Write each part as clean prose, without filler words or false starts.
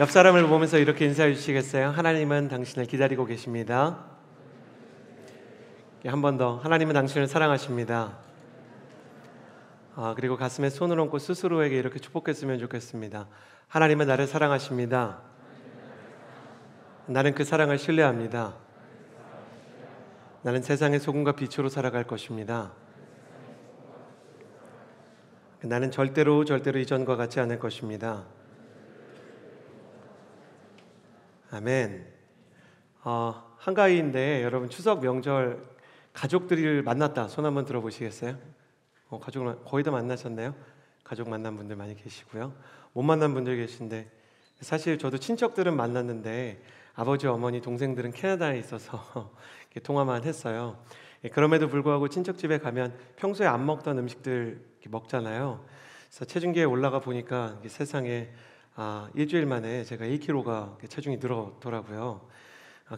옆 사람을 보면서 이렇게 인사해 주시겠어요? 하나님은 당신을 기다리고 계십니다. 한 번 더, 하나님은 당신을 사랑하십니다. 그리고 가슴에 손을 얹고 스스로에게 이렇게 축복했으면 좋겠습니다. 하나님은 나를 사랑하십니다. 나는 그 사랑을 신뢰합니다. 나는 세상의 소금과 빛으로 살아갈 것입니다. 나는 절대로 이전과 같지 않을 것입니다. 아멘. 한가위인데 여러분 추석 명절 가족들을 만났다. 손 한번 들어보시겠어요? 가족 거의 다 만나셨나요? 가족 만난 분들 많이 계시고요. 못 만난 분들 계신데 사실 저도 친척들은 만났는데 아버지, 어머니, 동생들은 캐나다에 있어서 통화만 했어요. 그럼에도 불구하고 친척집에 가면 평소에 안 먹던 음식들 먹잖아요. 그래서 체중계에 올라가 보니까 세상에 일주일 만에 제가 1kg가 체중이 늘었더라고요.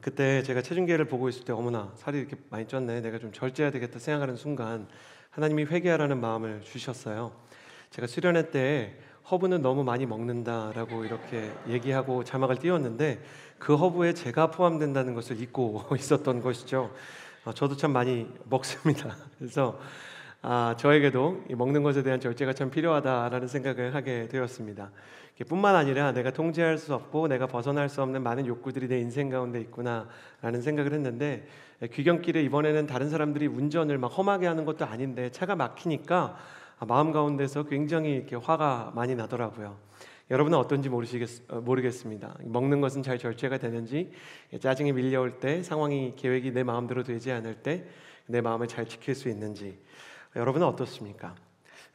그때 제가 체중계를 보고 있을 때 어머나 살이 이렇게 많이 쪘네, 내가 좀 절제해야 되겠다 생각하는 순간 하나님이 회개하라는 마음을 주셨어요. 제가 수련회 때 허브는 너무 많이 먹는다라고 이렇게 얘기하고 자막을 띄웠는데 그 허브에 제가 포함된다는 것을 잊고 있었던 것이죠. 저도 참 많이 먹습니다. 그래서 저에게도 이 먹는 것에 대한 절제가 참 필요하다라는 생각을 하게 되었습니다. 뿐만 아니라 내가 통제할 수 없고 내가 벗어날 수 없는 많은 욕구들이 내 인생 가운데 있구나라는 생각을 했는데, 귀경길에 이번에는 다른 사람들이 운전을 막 험하게 하는 것도 아닌데 차가 막히니까 마음 가운데서 굉장히 이렇게 화가 많이 나더라고요. 여러분은 어떤지 모르겠습니다. 먹는 것은 잘 절제가 되는지, 짜증이 밀려올 때, 상황이 계획이 내 마음대로 되지 않을 때 내 마음을 잘 지킬 수 있는지, 여러분은 어떻습니까?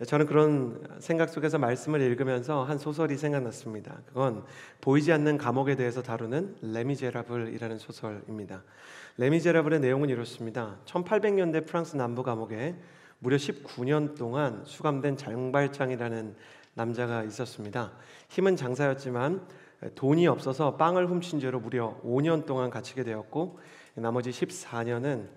저는 그런 생각 속에서 말씀을 읽으면서 한 소설이 생각났습니다. 그건 보이지 않는 감옥에 대해서 다루는 레미제라블이라는 소설입니다. 레미제라블의 내용은 이렇습니다. 1800년대 프랑스 남부 감옥에 무려 19년 동안 수감된 장발장이라는 남자가 있었습니다. 힘은 장사였지만 돈이 없어서 빵을 훔친 죄로 무려 5년 동안 갇히게 되었고, 나머지 14년은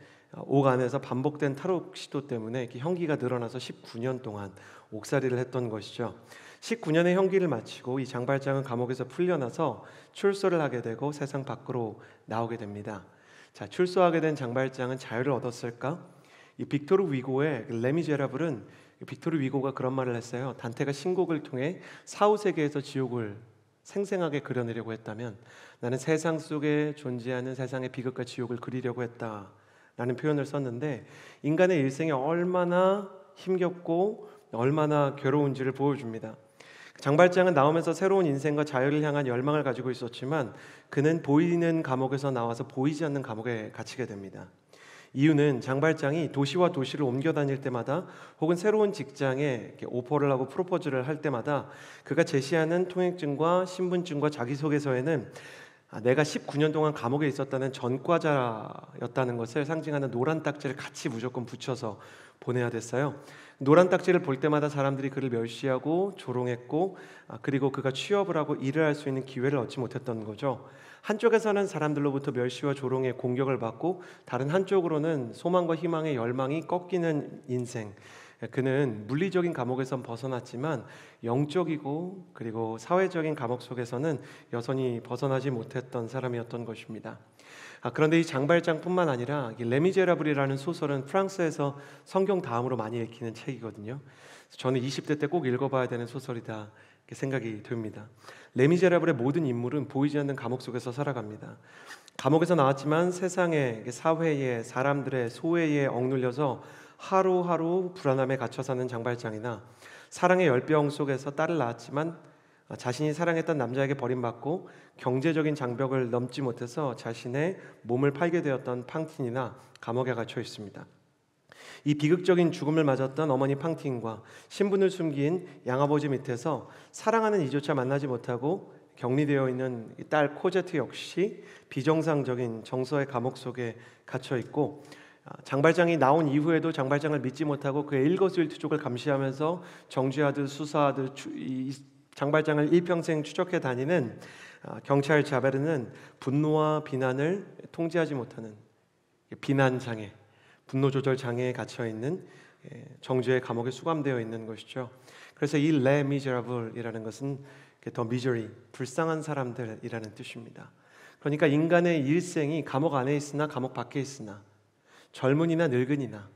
옥 안에서 반복된 탈옥 시도 때문에 형기가 늘어나서 19년 동안 옥살이를 했던 것이죠. 19년의 형기를 마치고 이 장발장은 감옥에서 풀려나서 출소를 하게 되고 세상 밖으로 나오게 됩니다. 자, 출소하게 된 장발장은 자유를 얻었을까? 이 빅토르 위고의 레미제라블은 빅토르 위고가 그런 말을 했어요. 단테가 신곡을 통해 사후세계에서 지옥을 생생하게 그려내려고 했다면 나는 세상 속에 존재하는 세상의 비극과 지옥을 그리려고 했다 라는 표현을 썼는데, 인간의 일생이 얼마나 힘겹고 얼마나 괴로운지를 보여줍니다. 장발장은 나오면서 새로운 인생과 자유를 향한 열망을 가지고 있었지만 그는 보이는 감옥에서 나와서 보이지 않는 감옥에 갇히게 됩니다. 이유는 장발장이 도시와 도시를 옮겨 다닐 때마다 혹은 새로운 직장에 오퍼를 하고 프로포즈를 할 때마다 그가 제시하는 통행증과 신분증과 자기소개서에는 내가 19년 동안 감옥에 있었다는 전과자였다는 것을 상징하는 노란 딱지를 같이 무조건 붙여서 보내야 됐어요. 노란 딱지를 볼 때마다 사람들이 그를 멸시하고 조롱했고, 그리고 그가 취업을 하고 일을 할 수 있는 기회를 얻지 못했던 거죠. 한쪽에서는 사람들로부터 멸시와 조롱의 공격을 받고, 다른 한쪽으로는 소망과 희망의 열망이 꺾이는 인생. 그는 물리적인 감옥에선 벗어났지만 영적이고 그리고 사회적인 감옥 속에서는 여전히 벗어나지 못했던 사람이었던 것입니다. 그런데 이 장발장뿐만 아니라 이 레미제라블이라는 소설은 프랑스에서 성경 다음으로 많이 읽히는 책이거든요. 저는 20대 때 꼭 읽어봐야 되는 소설이다 이렇게 생각이 듭니다. 레미제라블의 모든 인물은 보이지 않는 감옥 속에서 살아갑니다. 감옥에서 나왔지만 세상의 사회의 사람들의 소외에 억눌려서 하루하루 불안함에 갇혀 사는 장발장이나, 사랑의 열병 속에서 딸을 낳았지만 자신이 사랑했던 남자에게 버림받고 경제적인 장벽을 넘지 못해서 자신의 몸을 팔게 되었던 팡틴이나 감옥에 갇혀 있습니다. 이 비극적인 죽음을 맞았던 어머니 팡틴과 신분을 숨긴 양아버지 밑에서 사랑하는 이조차 만나지 못하고 격리되어 있는 딸 코제트 역시 비정상적인 정서의 감옥 속에 갇혀 있고, 장발장이 나온 이후에도 장발장을 믿지 못하고 그의 일거수일투족을 감시하면서 정죄하듯 수사하듯 장발장을 일평생 추적해 다니는 경찰 자베르는 분노와 비난을 통제하지 못하는 비난장애, 분노조절 장애에 갇혀있는 정죄의 감옥에 수감되어 있는 것이죠. 그래서 이 레 미제라블이라는 것은 더 misery, 불쌍한 사람들이라는 뜻입니다. 그러니까 인간의 일생이 감옥 안에 있으나 감옥 밖에 있으나, 젊은이나 늙은이나,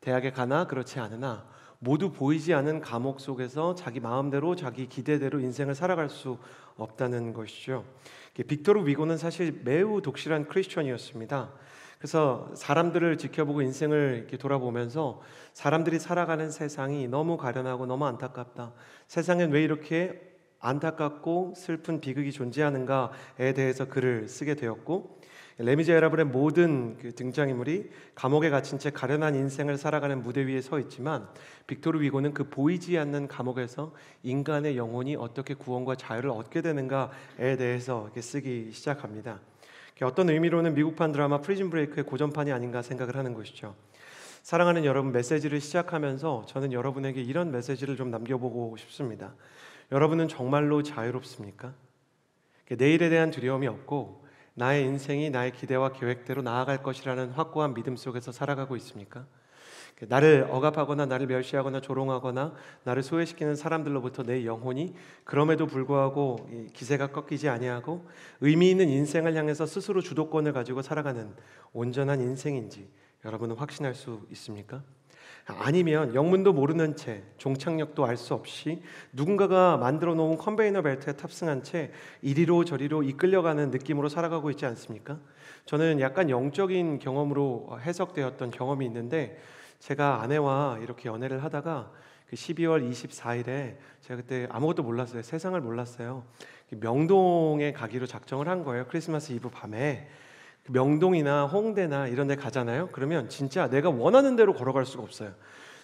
대학에 가나 그렇지 않으나 모두 보이지 않는 감옥 속에서 자기 마음대로 자기 기대대로 인생을 살아갈 수 없다는 것이죠. 빅토르 위고는 사실 매우 독실한 크리스천이었습니다. 그래서 사람들을 지켜보고 인생을 이렇게 돌아보면서 사람들이 살아가는 세상이 너무 가련하고 너무 안타깝다, 세상엔 왜 이렇게 안타깝고 슬픈 비극이 존재하는가에 대해서 글을 쓰게 되었고, 레미제라블의 모든 그 등장인물이 감옥에 갇힌 채 가련한 인생을 살아가는 무대 위에 서 있지만, 빅토르 위고는 그 보이지 않는 감옥에서 인간의 영혼이 어떻게 구원과 자유를 얻게 되는가에 대해서 이렇게 쓰기 시작합니다. 어떤 의미로는 미국판 드라마 프리즌 브레이크의 고전판이 아닌가 생각을 하는 것이죠. 사랑하는 여러분, 메시지를 시작하면서 저는 여러분에게 이런 메시지를 좀 남겨보고 싶습니다. 여러분은 정말로 자유롭습니까? 내일에 대한 두려움이 없고 나의 인생이 나의 기대와 계획대로 나아갈 것이라는 확고한 믿음 속에서 살아가고 있습니까? 나를 억압하거나 나를 멸시하거나 조롱하거나 나를 소외시키는 사람들로부터 내 영혼이 그럼에도 불구하고 기세가 꺾이지 아니하고 의미 있는 인생을 향해서 스스로 주도권을 가지고 살아가는 온전한 인생인지 여러분은 확신할 수 있습니까? 아니면 영문도 모르는 채, 종착역도 알 수 없이 누군가가 만들어 놓은 컨베이너 벨트에 탑승한 채 이리로 저리로 이끌려가는 느낌으로 살아가고 있지 않습니까? 저는 약간 영적인 경험으로 해석되었던 경험이 있는데, 제가 아내와 이렇게 연애를 하다가 그 12월 24일에 제가 그때 아무것도 몰랐어요. 세상을 몰랐어요. 명동에 가기로 작정을 한 거예요. 크리스마스 이브 밤에. 명동이나 홍대나 이런 데 가잖아요. 그러면 진짜 내가 원하는 대로 걸어갈 수가 없어요.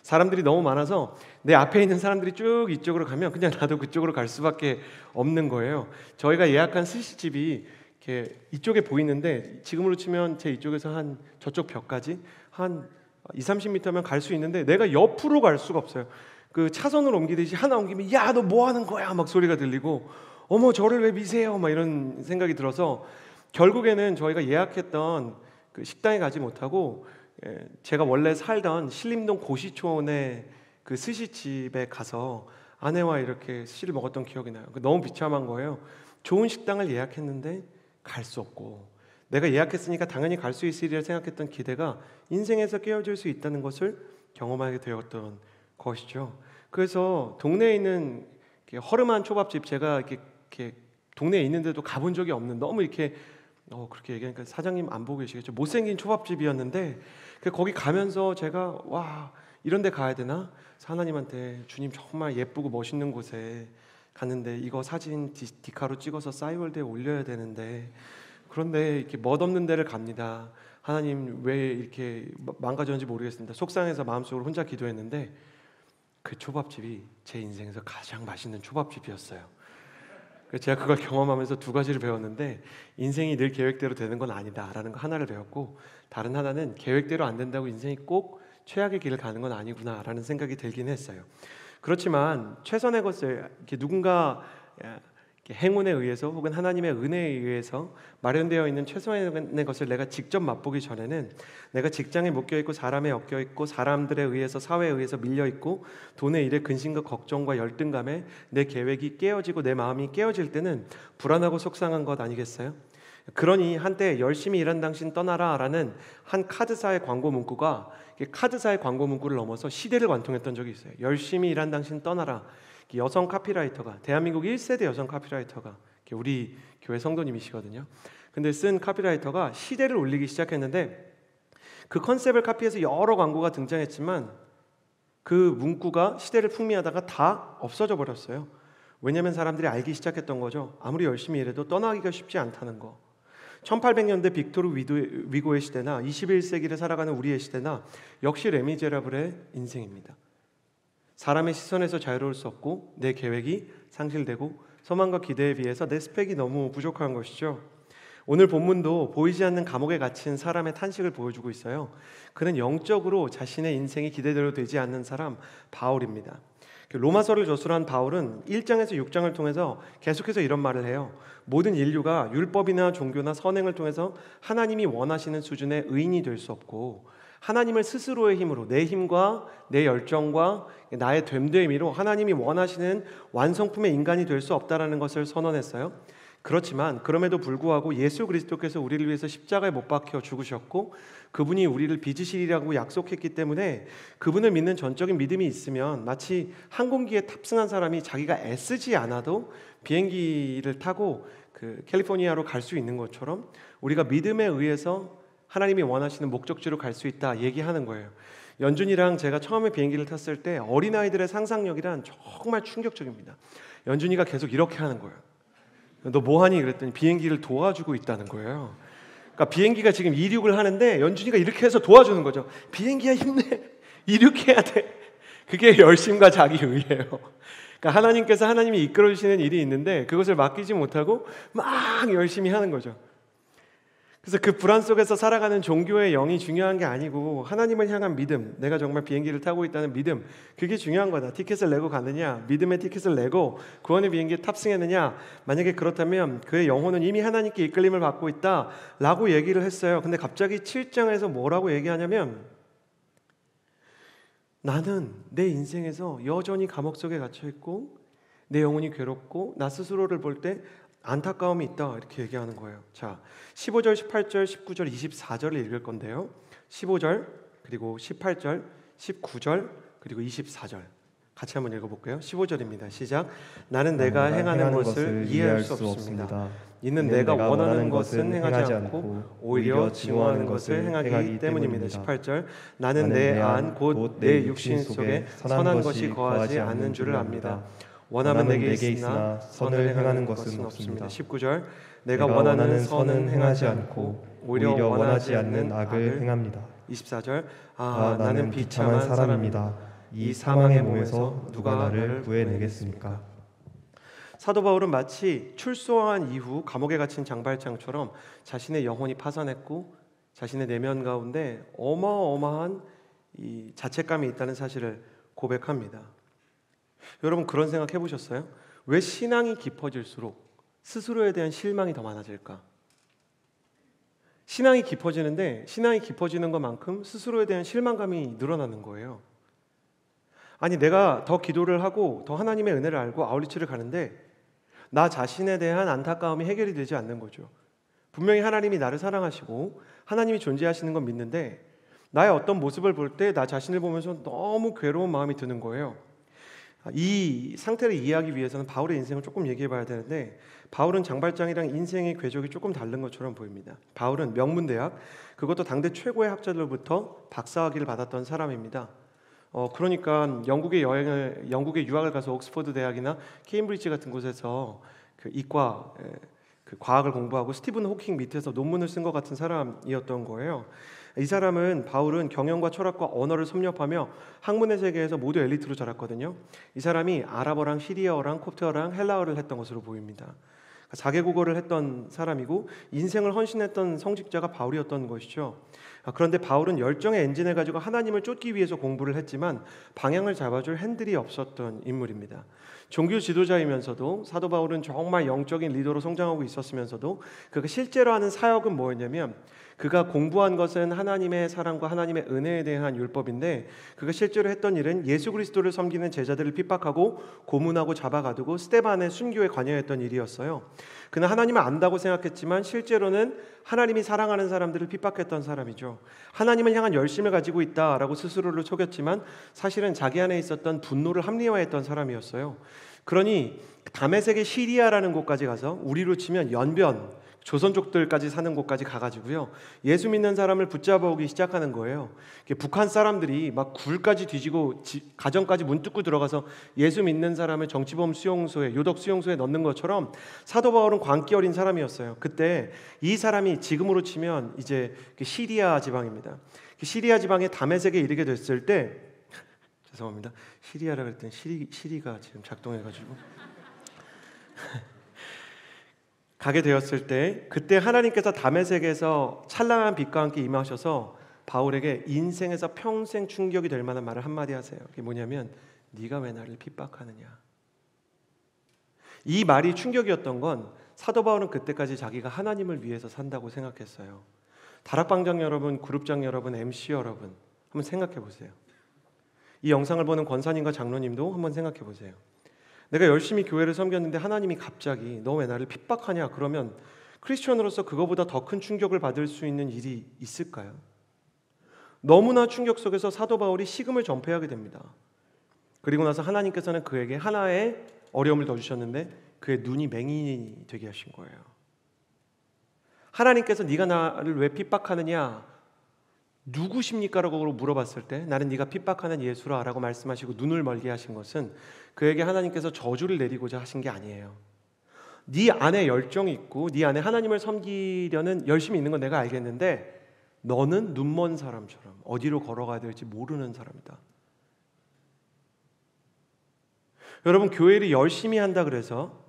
사람들이 너무 많아서 내 앞에 있는 사람들이 쭉 이쪽으로 가면 그냥 나도 그쪽으로 갈 수밖에 없는 거예요. 저희가 예약한 스시집이 이렇게 이쪽에 보이는데, 지금으로 치면 제 이쪽에서 한 저쪽 벽까지 한 20-30m면 갈 수 있는데 내가 옆으로 갈 수가 없어요. 그 차선을 옮기듯이 하나 옮기면 야, 너 뭐 하는 거야? 막 소리가 들리고, 어머 저를 왜 미세요? 막 이런 생각이 들어서 결국에는 저희가 예약했던 그 식당에 가지 못하고 제가 원래 살던 신림동 고시촌의 그 스시집에 가서 아내와 이렇게 스시를 먹었던 기억이 나요. 너무 비참한 거예요. 좋은 식당을 예약했는데 갈 수 없고, 내가 예약했으니까 당연히 갈 수 있으리라 생각했던 기대가 인생에서 깨어질 수 있다는 것을 경험하게 되었던 것이죠. 그래서 동네에 있는 허름한 초밥집, 제가 이렇게 동네에 있는데도 가본 적이 없는, 너무 이렇게 그렇게 얘기하니까 사장님 안 보고 계시겠죠. 못생긴 초밥집이었는데 거기 가면서 제가 와, 이런 데 가야 되나? 하나님한테, 주님 정말 예쁘고 멋있는 곳에 갔는데 이거 사진 디카로 찍어서 싸이월드에 올려야 되는데, 그런데 이렇게 멋없는 데를 갑니다. 하나님 왜 이렇게 망가졌는지 모르겠습니다. 속상해서 마음속으로 혼자 기도했는데 그 초밥집이 제 인생에서 가장 맛있는 초밥집이었어요. 제가 그걸 경험하면서 두 가지를 배웠는데, 인생이 늘 계획대로 되는 건 아니다라는 거 하나를 배웠고, 다른 하나는 계획대로 안 된다고 인생이 꼭 최악의 길을 가는 건 아니구나라는 생각이 들긴 했어요. 그렇지만 최선의 것을 이렇게 누군가 행운에 의해서 혹은 하나님의 은혜에 의해서 마련되어 있는 최선의 것을 내가 직접 맛보기 전에는, 내가 직장에 묶여있고 사람에 엮여있고 사람들에 의해서 사회에 의해서 밀려있고 돈의 일에 근심과 걱정과 열등감에 내 계획이 깨어지고 내 마음이 깨어질 때는 불안하고 속상한 것 아니겠어요? 그러니 한때 열심히 일한 당신 떠나라 라는 한 카드사의 광고 문구가 카드사의 광고 문구를 넘어서 시대를 관통했던 적이 있어요. 열심히 일한 당신 떠나라. 여성 카피라이터가, 대한민국 1세대 여성 카피라이터가 우리 교회 성도님이시거든요. 근데 쓴 카피라이터가 시대를 울리기 시작했는데, 그 컨셉을 카피해서 여러 광고가 등장했지만 그 문구가 시대를 풍미하다가 다 없어져 버렸어요. 왜냐하면 사람들이 알기 시작했던 거죠. 아무리 열심히 일해도 떠나기가 쉽지 않다는 거. 1800년대 빅토르 위고의 시대나 21세기를 살아가는 우리의 시대나 역시 레미제라블의 인생입니다. 사람의 시선에서 자유로울 수 없고 내 계획이 상실되고 소망과 기대에 비해서 내 스펙이 너무 부족한 것이죠. 오늘 본문도 보이지 않는 감옥에 갇힌 사람의 탄식을 보여주고 있어요. 그는 영적으로 자신의 인생이 기대대로 되지 않는 사람, 바울입니다. 로마서를 저술한 바울은 1장에서 6장을 통해서 계속해서 이런 말을 해요. 모든 인류가 율법이나 종교나 선행을 통해서 하나님이 원하시는 수준의 의인이 될 수 없고, 하나님을 스스로의 힘으로, 내 힘과 내 열정과 나의 됨됨이로 하나님이 원하시는 완성품의 인간이 될 수 없다라는 것을 선언했어요. 그렇지만 그럼에도 불구하고 예수 그리스도께서 우리를 위해서 십자가에 못 박혀 죽으셨고 그분이 우리를 빚으시리라고 약속했기 때문에 그분을 믿는 전적인 믿음이 있으면 마치 항공기에 탑승한 사람이 자기가 애쓰지 않아도 비행기를 타고 그 캘리포니아로 갈 수 있는 것처럼 우리가 믿음에 의해서 하나님이 원하시는 목적지로 갈 수 있다 얘기하는 거예요. 연준이랑 제가 처음에 비행기를 탔을 때 어린아이들의 상상력이란 정말 충격적입니다. 연준이가 계속 이렇게 하는 거예요. 너 뭐하니? 그랬더니 비행기를 도와주고 있다는 거예요. 그러니까 비행기가 지금 이륙을 하는데 연준이가 이렇게 해서 도와주는 거죠. 비행기야 힘내, 이륙해야 돼. 그게 열심과 자기 의예요. 그러니까 하나님께서 하나님이 이끌어 주시는 일이 있는데 그것을 맡기지 못하고 막 열심히 하는 거죠. 그래서 그 불안 속에서 살아가는 종교의 영이 중요한 게 아니고 하나님을 향한 믿음, 내가 정말 비행기를 타고 있다는 믿음, 그게 중요한 거다. 티켓을 내고 가느냐, 믿음의 티켓을 내고 구원의 비행기에 탑승했느냐, 만약에 그렇다면 그의 영혼은 이미 하나님께 이끌림을 받고 있다라고 얘기를 했어요. 근데 갑자기 7장에서 뭐라고 얘기하냐면 나는 내 인생에서 여전히 감옥 속에 갇혀 있고 내 영혼이 괴롭고 나 스스로를 볼 때 안타까움이 있다 이렇게 얘기하는 거예요. 자, 15절, 18절, 19절, 24절을 읽을 건데요. 15절 그리고 18절, 19절 그리고 24절 같이 한번 읽어볼게요. 15절입니다. 시작. 나는 내가 행하는 것을 이해할 수 없습니다. 이는 내가 원하는 것은 행하지 않고 오히려 증오하는 것을 행하기 때문입니다. 18절. 나는 내 안 곧 내 육신 속에 선한 것이 거하지 않는 줄을 압니다. 원함은 내게 있으나 선을 행하는 것은 없습니다. 19절. 내가 원하는 선은 행하지 않고 오히려 원하지 않는 악을 행합니다. 24절. 나는 비참한 사람입니다. 이 사망의 몸에서 누가 나를 구해내겠습니까? 사도 바울은 마치 출소한 이후 감옥에 갇힌 장발장처럼 자신의 영혼이 파산했고 자신의 내면 가운데 어마어마한 이 자책감이 있다는 사실을 고백합니다. 여러분 그런 생각 해보셨어요? 왜 신앙이 깊어질수록 스스로에 대한 실망이 더 많아질까? 신앙이 깊어지는데 신앙이 깊어지는 것만큼 스스로에 대한 실망감이 늘어나는 거예요. 아니 내가 더 기도를 하고 더 하나님의 은혜를 알고 아울리치를 가는데 나 자신에 대한 안타까움이 해결이 되지 않는 거죠. 분명히 하나님이 나를 사랑하시고 하나님이 존재하시는 건 믿는데 나의 어떤 모습을 볼 때 나 자신을 보면서 너무 괴로운 마음이 드는 거예요. 이 상태를 이해하기 위해서는 바울의 인생을 조금 얘기해 봐야 되는데 바울은 장발장이랑 인생의 궤적이 조금 다른 것처럼 보입니다. 바울은 명문대학, 그것도 당대 최고의 학자들로부터 박사학위를 받았던 사람입니다. 그러니까 영국에 유학을 가서 옥스퍼드 대학이나 케임브리지 같은 곳에서 그 이과 그 과학을 공부하고 스티븐 호킹 밑에서 논문을 쓴 것 같은 사람이었던 거예요. 이 사람은 바울은 경영과 철학과 언어를 섭렵하며 학문의 세계에서 모두 엘리트로 자랐거든요. 이 사람이 아랍어랑 시리아어랑 콥트어랑 헬라어를 했던 것으로 보입니다. 4개국어를 했던 사람이고 인생을 헌신했던 성직자가 바울이었던 것이죠. 그런데 바울은 열정의 엔진을 가지고 하나님을 쫓기 위해서 공부를 했지만 방향을 잡아줄 핸들이 없었던 인물입니다. 종교 지도자이면서도 사도 바울은 정말 영적인 리더로 성장하고 있었으면서도 그가 실제로 하는 사역은 뭐였냐면 그가 공부한 것은 하나님의 사랑과 하나님의 은혜에 대한 율법인데 그가 실제로 했던 일은 예수 그리스도를 섬기는 제자들을 핍박하고 고문하고 잡아가두고 스데반의 순교에 관여했던 일이었어요. 그는 하나님을 안다고 생각했지만 실제로는 하나님이 사랑하는 사람들을 핍박했던 사람이죠. 하나님을 향한 열심을 가지고 있다라고 스스로를 속였지만 사실은 자기 안에 있었던 분노를 합리화했던 사람이었어요. 그러니 다메섹의 시리아라는 곳까지 가서 우리로 치면 연변 조선족들까지 사는 곳까지 가가지고요 예수 믿는 사람을 붙잡아 오기 시작하는 거예요. 북한 사람들이 막 굴까지 뒤지고 가정까지 문 뚫고 들어가서 예수 믿는 사람을 정치범 수용소에 요독 수용소에 넣는 것처럼 사도 바울은 광기 어린 사람이었어요. 그때 이 사람이 지금으로 치면 이제 시리아 지방입니다. 시리아 지방의 다메섹에 이르게 됐을 때 죄송합니다. 시리아라 그랬더니 시리가 지금 작동해가지고 가게 되었을 때 그때 하나님께서 다메섹에서 찬란한 빛과 함께 임하셔서 바울에게 인생에서 평생 충격이 될 만한 말을 한마디 하세요. 그게 뭐냐면 네가 왜 나를 핍박하느냐. 이 말이 충격이었던 건 사도 바울은 그때까지 자기가 하나님을 위해서 산다고 생각했어요. 다락방장 여러분, 그룹장 여러분, MC 여러분, 한번 생각해 보세요. 이 영상을 보는 권사님과 장로님도 한번 생각해 보세요. 내가 열심히 교회를 섬겼는데 하나님이 갑자기 너 왜 나를 핍박하냐 그러면 크리스천으로서 그거보다 더 큰 충격을 받을 수 있는 일이 있을까요? 너무나 충격 속에서 사도 바울이 식음을 전폐하게 됩니다. 그리고 나서 하나님께서는 그에게 하나의 어려움을 더 주셨는데 그의 눈이 맹인이 되게 하신 거예요. 하나님께서 네가 나를 왜 핍박하느냐, 누구십니까? 라고 물어봤을 때 나는 네가 핍박하는 예수라 라고 말씀하시고 눈을 멀게 하신 것은 그에게 하나님께서 저주를 내리고자 하신 게 아니에요. 네 안에 열정이 있고 네 안에 하나님을 섬기려는 열심이 있는 건 내가 알겠는데 너는 눈먼 사람처럼 어디로 걸어가야 될지 모르는 사람이다. 여러분, 교회를 열심히 한다 그래서,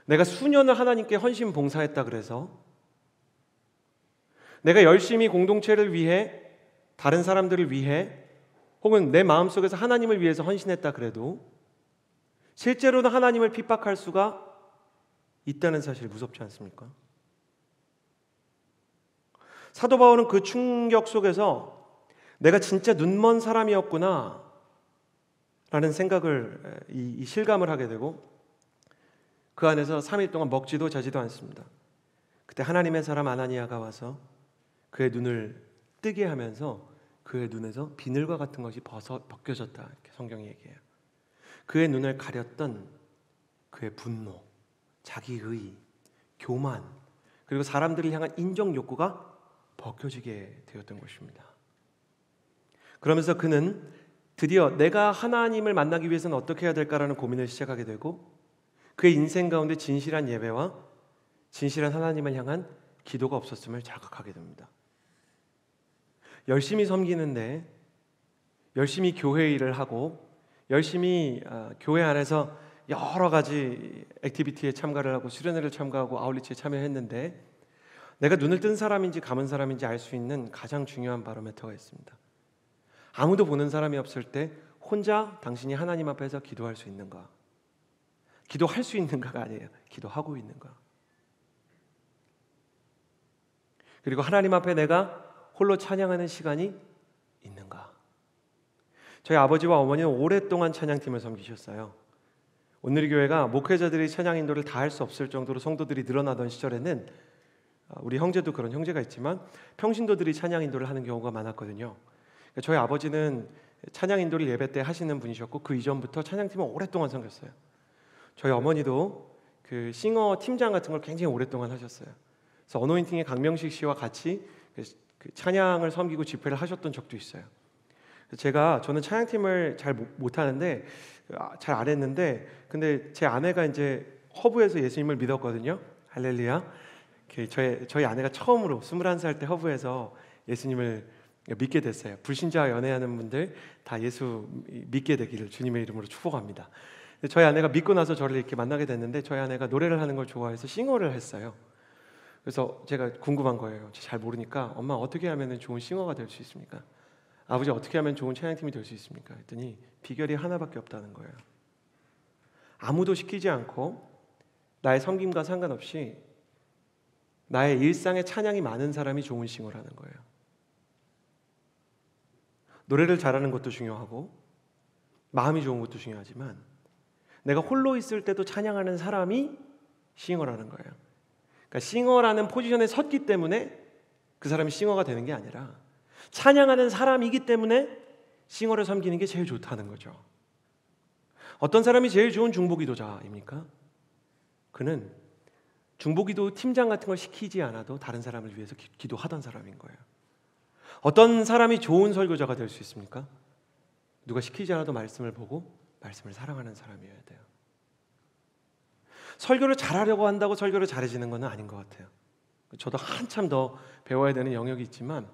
내가 수년을 하나님께 헌신 봉사했다 그래서, 내가 열심히 공동체를 위해, 다른 사람들을 위해, 혹은 내 마음속에서 하나님을 위해서 헌신했다 그래도 실제로는 하나님을 핍박할 수가 있다는 사실 무섭지 않습니까? 사도 바울은 그 충격 속에서 내가 진짜 눈먼 사람이었구나 라는 생각을, 이 실감을 하게 되고 그 안에서 3일 동안 먹지도 자지도 않습니다. 그때 하나님의 사람 아나니아가 와서 그의 눈을 뜨게 하면서 그의 눈에서 비늘과 같은 것이 벗겨졌다, 이렇게 성경이 얘기해요. 그의 눈을 가렸던 그의 분노, 자기의, 교만, 그리고 사람들을 향한 인정 욕구가 벗겨지게 되었던 것입니다. 그러면서 그는 드디어 내가 하나님을 만나기 위해서는 어떻게 해야 될까라는 고민을 시작하게 되고 그의 인생 가운데 진실한 예배와 진실한 하나님을 향한 기도가 없었음을 자각하게 됩니다. 열심히 섬기는데, 열심히 교회 일을 하고, 열심히 교회 안에서 여러 가지 액티비티에 참가를 하고 수련회를 참가하고 아울리치에 참여했는데 내가 눈을 뜬 사람인지 감은 사람인지 알 수 있는 가장 중요한 바로미터가 있습니다. 아무도 보는 사람이 없을 때 혼자 당신이 하나님 앞에서 기도할 수 있는가? 기도할 수 있는가가 아니에요. 기도하고 있는가? 그리고 하나님 앞에 내가 홀로 찬양하는 시간이 있는가? 저희 아버지와 어머니는 오랫동안 찬양팀을 섬기셨어요. 오늘의 교회가 목회자들이 찬양 인도를 다 할 수 없을 정도로 성도들이 늘어나던 시절에는 우리 형제도 그런 형제가 있지만 평신도들이 찬양 인도를 하는 경우가 많았거든요. 저희 아버지는 찬양 인도를 예배 때 하시는 분이셨고 그 이전부터 찬양팀을 오랫동안 섬겼어요. 저희 어머니도 그 싱어 팀장 같은 걸 굉장히 오랫동안 하셨어요. 그래서 어노인팅의 강명식 씨와 같이 그 찬양을 섬기고 집회를 하셨던 적도 있어요. 저는 찬양팀을 잘 못하는데 잘 안 했는데 근데 제 아내가 이제 허브에서 예수님을 믿었거든요. 할렐루야. 저희 아내가 처음으로 21살 때 허브에서 예수님을 믿게 됐어요. 불신자와 연애하는 분들 다 예수 믿게 되기를 주님의 이름으로 축복합니다. 저희 아내가 믿고 나서 저를 이렇게 만나게 됐는데 저희 아내가 노래를 하는 걸 좋아해서 싱어를 했어요. 그래서 제가 궁금한 거예요. 잘 모르니까 엄마 어떻게 하면 좋은 싱어가 될 수 있습니까? 아버지 어떻게 하면 좋은 찬양팀이 될 수 있습니까? 했더니 비결이 하나밖에 없다는 거예요. 아무도 시키지 않고 나의 섬김과 상관없이 나의 일상에 찬양이 많은 사람이 좋은 싱어라는 거예요. 노래를 잘하는 것도 중요하고 마음이 좋은 것도 중요하지만 내가 홀로 있을 때도 찬양하는 사람이 싱어라는 거예요. 그러니까 싱어라는 포지션에 섰기 때문에 그 사람이 싱어가 되는 게 아니라 찬양하는 사람이기 때문에 싱어를 섬기는 게 제일 좋다는 거죠. 어떤 사람이 제일 좋은 중보기도자입니까? 그는 중보기도 팀장 같은 걸 시키지 않아도 다른 사람을 위해서 기도하던 사람인 거예요. 어떤 사람이 좋은 설교자가 될 수 있습니까? 누가 시키지 않아도 말씀을 보고 말씀을 사랑하는 사람이어야 돼요. 설교를 잘하려고 한다고 설교를 잘해지는 건 아닌 것 같아요. 저도 한참 더 배워야 되는 영역이 있지만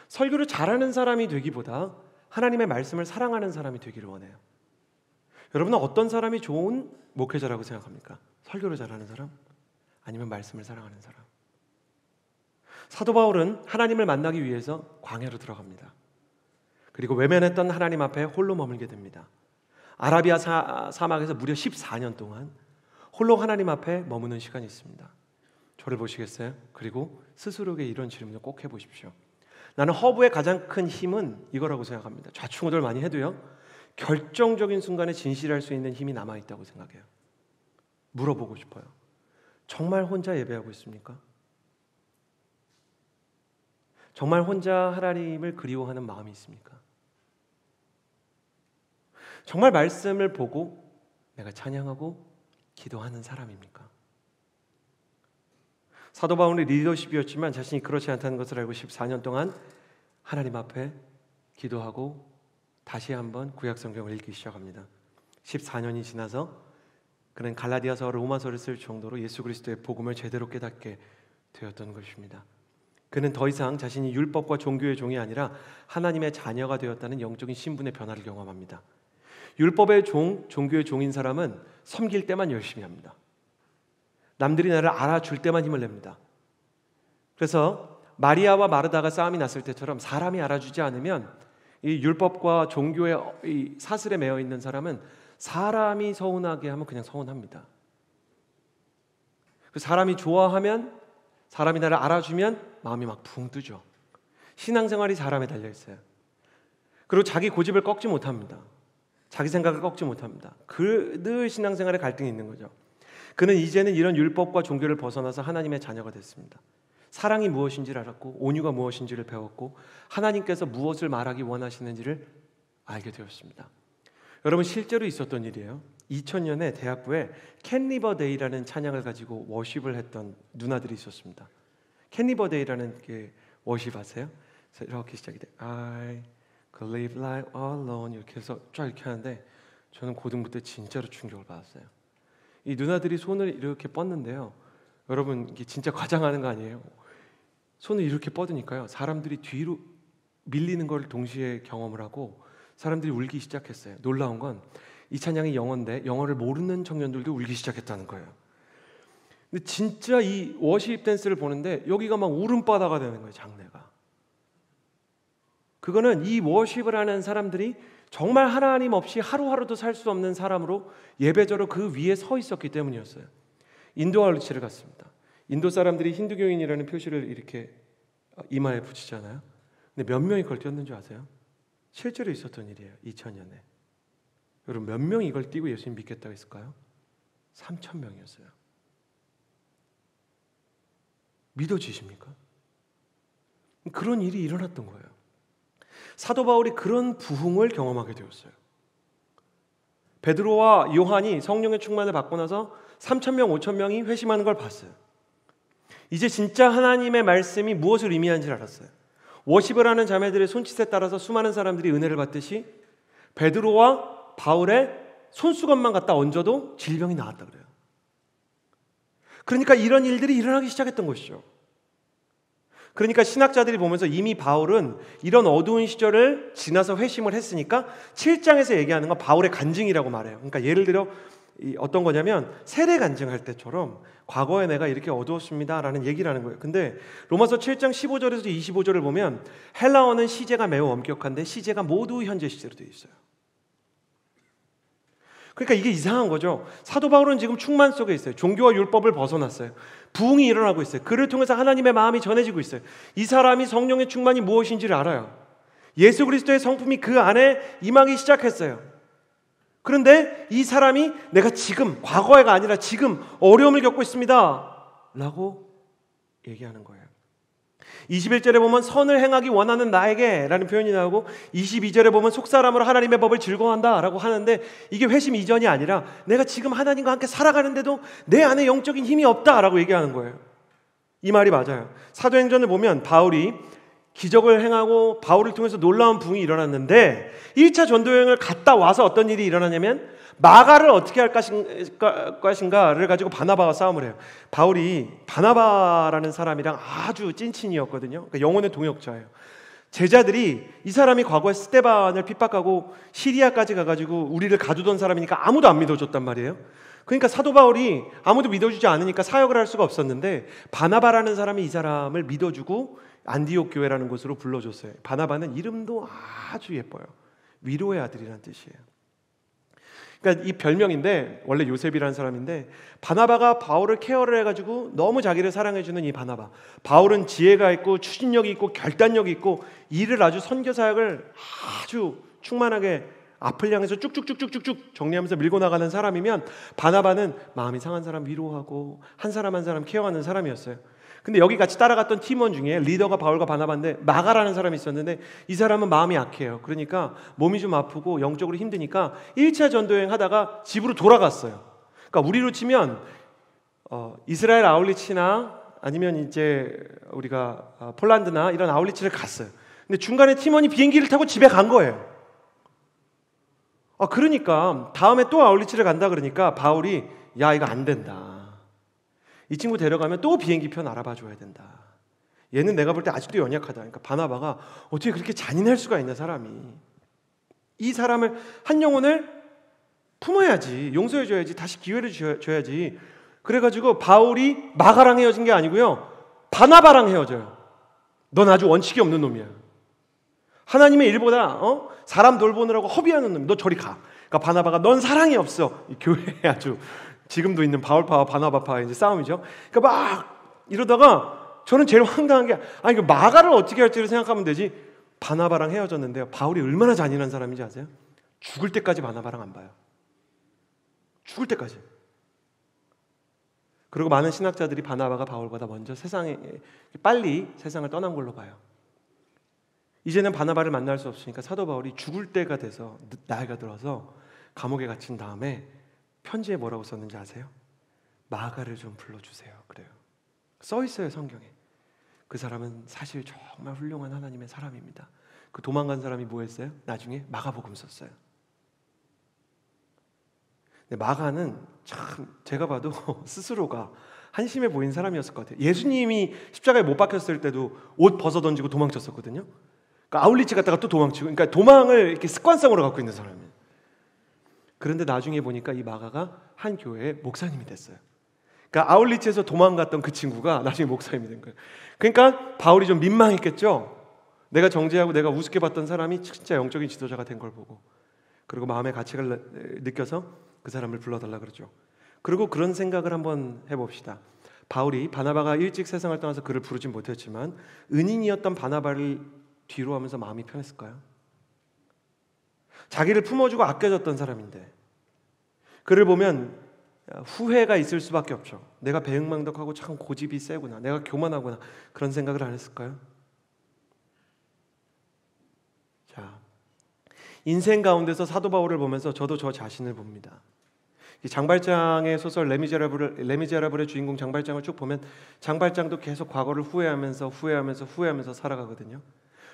설교를 잘하는 사람이 되기보다 하나님의 말씀을 사랑하는 사람이 되기를 원해요. 여러분은 어떤 사람이 좋은 목회자라고 생각합니까? 설교를 잘하는 사람? 아니면 말씀을 사랑하는 사람? 사도 바울은 하나님을 만나기 위해서 광야로 들어갑니다. 그리고 외면했던 하나님 앞에 홀로 머물게 됩니다. 아라비아 사막에서 무려 14년 동안 홀로 하나님 앞에 머무는 시간이 있습니다. 저를 보시겠어요? 그리고 스스로에게 이런 질문을 꼭 해보십시오. 나는 허브의 가장 큰 힘은 이거라고 생각합니다. 좌충우돌 많이 해도요, 결정적인 순간에 진실할 수 있는 힘이 남아있다고 생각해요. 물어보고 싶어요. 정말 혼자 예배하고 있습니까? 정말 혼자 하나님을 그리워하는 마음이 있습니까? 정말 말씀을 보고 내가 찬양하고 기도하는 사람입니까? 사도 바울의 리더십이었지만 자신이 그렇지 않다는 것을 알고 14년 동안 하나님 앞에 기도하고 다시 한번 구약 성경을 읽기 시작합니다. 14년이 지나서 그는 갈라디아서와 로마서를 쓸 정도로 예수 그리스도의 복음을 제대로 깨닫게 되었던 것입니다. 그는 더 이상 자신이 율법과 종교의 종이 아니라 하나님의 자녀가 되었다는 영적인 신분의 변화를 경험합니다. 율법의 종, 종교의 종인 사람은 섬길 때만 열심히 합니다. 남들이 나를 알아줄 때만 힘을 냅니다. 그래서 마리아와 마르다가 싸움이 났을 때처럼 사람이 알아주지 않으면 이 율법과 종교의 이 사슬에 매여 있는 사람은 사람이 서운하게 하면 그냥 서운합니다. 그 사람이 좋아하면, 사람이 나를 알아주면 마음이 막 붕 뜨죠. 신앙생활이 사람에 달려 있어요. 그리고 자기 고집을 꺾지 못합니다. 자기 생각을 꺾지 못합니다. 늘 신앙생활에 갈등이 있는 거죠. 그는 이제는 이런 율법과 종교를 벗어나서 하나님의 자녀가 됐습니다. 사랑이 무엇인지를 알았고 온유가 무엇인지를 배웠고 하나님께서 무엇을 말하기 원하시는지를 알게 되었습니다. 여러분, 실제로 있었던 일이에요. 2000년에 대학부에 캔리버 데이라는 찬양을 가지고 워십을 했던 누나들이 있었습니다. 캔리버 데이라는 게 워십 아세요? 그래서 이렇게 시작이 돼요. I could live life alone 이렇게 해서 쫙 이렇게 하는데 저는 고등부 때 진짜로 충격을 받았어요. 이 누나들이 손을 이렇게 뻗는데요, 여러분 이게 진짜 과장하는 거 아니에요? 손을 이렇게 뻗으니까요, 사람들이 뒤로 밀리는 걸 동시에 경험을 하고 사람들이 울기 시작했어요. 놀라운 건 이 찬양이 영어인데 영어를 모르는 청년들도 울기 시작했다는 거예요. 근데 진짜 이 워십 댄스를 보는데 여기가 막 울음바다가 되는 거예요, 장내가. 그거는 이 워십을 하는 사람들이 정말 하나님 없이 하루하루도 살 수 없는 사람으로 예배자로 그 위에 서 있었기 때문이었어요. 인도와 루치를 갔습니다. 인도 사람들이 힌두교인이라는 표시를 이렇게 이마에 붙이잖아요. 근데 몇 명이 그걸 띄었는 줄 아세요? 실제로 있었던 일이에요. 2000년에. 여러분, 몇 명이 이걸 띄고 예수님 믿겠다고 했을까요? 3,000명이었어요. 믿어지십니까? 그런 일이 일어났던 거예요. 사도 바울이 그런 부흥을 경험하게 되었어요. 베드로와 요한이 성령의 충만을 받고 나서 3,000명, 5,000명이 회심하는 걸 봤어요. 이제 진짜 하나님의 말씀이 무엇을 의미하는지를 알았어요. 워십을 하는 자매들의 손짓에 따라서 수많은 사람들이 은혜를 받듯이 베드로와 바울의 손수건만 갖다 얹어도 질병이 나았다 그래요. 그러니까 이런 일들이 일어나기 시작했던 것이죠. 그러니까 신학자들이 보면서 이미 바울은 이런 어두운 시절을 지나서 회심을 했으니까 7장에서 얘기하는 건 바울의 간증이라고 말해요. 그러니까 예를 들어 어떤 거냐면 세례 간증할 때처럼 과거에 내가 이렇게 어두웠습니다 라는 얘기를 하는 거예요. 근데 로마서 7장 15절에서 25절을 보면 헬라어는 시제가 매우 엄격한데 시제가 모두 현재 시제로 되어 있어요. 그러니까 이게 이상한 거죠. 사도 바울은 지금 충만 속에 있어요. 종교와 율법을 벗어났어요. 부흥이 일어나고 있어요. 그를 통해서 하나님의 마음이 전해지고 있어요. 이 사람이 성령의 충만이 무엇인지를 알아요. 예수 그리스도의 성품이 그 안에 임하기 시작했어요. 그런데 이 사람이 내가 지금, 과거가 아니라 지금 어려움을 겪고 있습니다 라고 얘기하는 거예요. 21절에 보면 선을 행하기 원하는 나에게 라는 표현이 나오고 22절에 보면 속사람으로 하나님의 법을 즐거워한다 라고 하는데 이게 회심 이전이 아니라 내가 지금 하나님과 함께 살아가는데도 내 안에 영적인 힘이 없다 라고 얘기하는 거예요. 이 말이 맞아요. 사도행전을 보면 바울이 기적을 행하고 바울을 통해서 놀라운 부흥이 일어났는데 1차 전도여행을 갔다 와서 어떤 일이 일어나냐면 마가를 어떻게 할 것인가를 가지고 바나바와 싸움을 해요. 바울이 바나바라는 사람이랑 아주 찐친이었거든요. 그러니까 영혼의 동역자예요. 제자들이 이 사람이 과거에 스데반을 핍박하고 시리아까지 가가지고 우리를 가두던 사람이니까 아무도 안 믿어줬단 말이에요. 그러니까 사도 바울이 아무도 믿어주지 않으니까 사역을 할 수가 없었는데 바나바라는 사람이 이 사람을 믿어주고 안디옥 교회라는 곳으로 불러줬어요. 바나바는 이름도 아주 예뻐요. 위로의 아들이라는 뜻이에요. 그러니까 이 별명인데 원래 요셉이라는 사람인데 바나바가 바울을 케어를 해가지고 너무 자기를 사랑해주는 이 바나바. 바울은 지혜가 있고 추진력이 있고 결단력이 있고 일을 아주 선교 사역을 아주 충만하게 앞을 향해서 쭉쭉쭉쭉쭉 정리하면서 밀고 나가는 사람이면 바나바는 마음이 상한 사람 위로하고 한 사람 한 사람 케어하는 사람이었어요. 근데 여기 같이 따라갔던 팀원 중에 리더가 바울과 바나바인데 마가라는 사람이 있었는데 이 사람은 마음이 약해요. 그러니까 몸이 좀 아프고 영적으로 힘드니까 1차 전도여행 하다가 집으로 돌아갔어요. 그러니까 우리로 치면 이스라엘 아울리치나 아니면 이제 우리가 폴란드나 이런 아울리치를 갔어요. 근데 중간에 팀원이 비행기를 타고 집에 간 거예요. 그러니까 다음에 또 아울리치를 간다 그러니까 바울이 야 이거 안 된다. 이 친구 데려가면 또 비행기편 알아봐 줘야 된다. 얘는 내가 볼 때 아직도 연약하다. 그러니까 바나바가 어떻게 그렇게 잔인할 수가 있냐 사람이. 이 사람을 한 영혼을 품어야지. 용서해 줘야지. 다시 기회를 줘야지. 그래가지고 바울이 마가랑 헤어진 게 아니고요. 바나바랑 헤어져요. 넌 아주 원칙이 없는 놈이야. 하나님의 일보다 사람 돌보느라고 허비하는 놈. 너 저리 가. 그러니까 바나바가 넌 사랑이 없어. 이 교회에 아주 지금도 있는 바울파와 바나바파의 이제 싸움이죠. 그러니까 막 이러다가 저는 제일 황당한 게 아니 그 마가를 어떻게 할지를 생각하면 되지. 바나바랑 헤어졌는데요. 바울이 얼마나 잔인한 사람인지 아세요? 죽을 때까지 바나바랑 안 봐요. 죽을 때까지. 그리고 많은 신학자들이 바나바가 바울보다 먼저 빨리 세상을 떠난 걸로 봐요. 이제는 바나바를 만날 수 없으니까 사도 바울이 죽을 때가 돼서 나이가 들어서 감옥에 갇힌 다음에 편지에 뭐라고 썼는지 아세요? 마가를 좀 불러주세요. 그래요. 써 있어요 성경에. 그 사람은 사실 정말 훌륭한 하나님의 사람입니다. 그 도망간 사람이 뭐 했어요? 나중에 마가복음 썼어요. 근데 마가는 참 제가 봐도 스스로가 한심해 보인 사람이었을 것 같아요. 예수님이 십자가에 못 박혔을 때도 옷 벗어 던지고 도망쳤었거든요. 그러니까 아울리치 갔다가 또 도망치고, 그러니까 도망을 이렇게 습관성으로 갖고 있는 사람이에요. 그런데 나중에 보니까 이 마가가 한 교회의 목사님이 됐어요. 그러니까 아울리치에서 도망갔던 그 친구가 나중에 목사님이 된 거예요. 그러니까 바울이 좀 민망했겠죠. 내가 정죄하고 내가 우습게 봤던 사람이 진짜 영적인 지도자가 된 걸 보고, 그리고 마음의 가책을 느껴서 그 사람을 불러달라 그러죠. 그리고 그런 생각을 한번 해봅시다. 바울이 바나바가 일찍 세상을 떠나서 그를 부르진 못했지만 은인이었던 바나바를 뒤로 하면서 마음이 편했을까요? 자기를 품어주고 아껴줬던 사람인데 그를 보면 후회가 있을 수밖에 없죠. 내가 배은망덕하고 참 고집이 세구나, 내가 교만하구나, 그런 생각을 안 했을까요? 자, 인생 가운데서 사도 바울을 보면서 저도 저 자신을 봅니다. 장발장의 소설 레미제라블의 주인공 장발장을 쭉 보면 장발장도 계속 과거를 후회하면서 살아가거든요.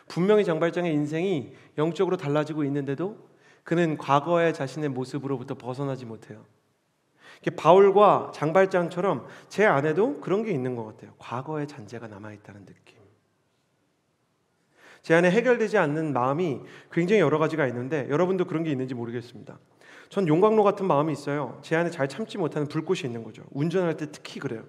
분명히 장발장의 인생이 영적으로 달라지고 있는데도 그는 과거의 자신의 모습으로부터 벗어나지 못해요. 바울과 장발장처럼 제 안에도 그런 게 있는 것 같아요. 과거의 잔재가 남아있다는 느낌. 제 안에 해결되지 않는 마음이 굉장히 여러 가지가 있는데 여러분도 그런 게 있는지 모르겠습니다. 전 용광로 같은 마음이 있어요. 제 안에 잘 참지 못하는 불꽃이 있는 거죠. 운전할 때 특히 그래요.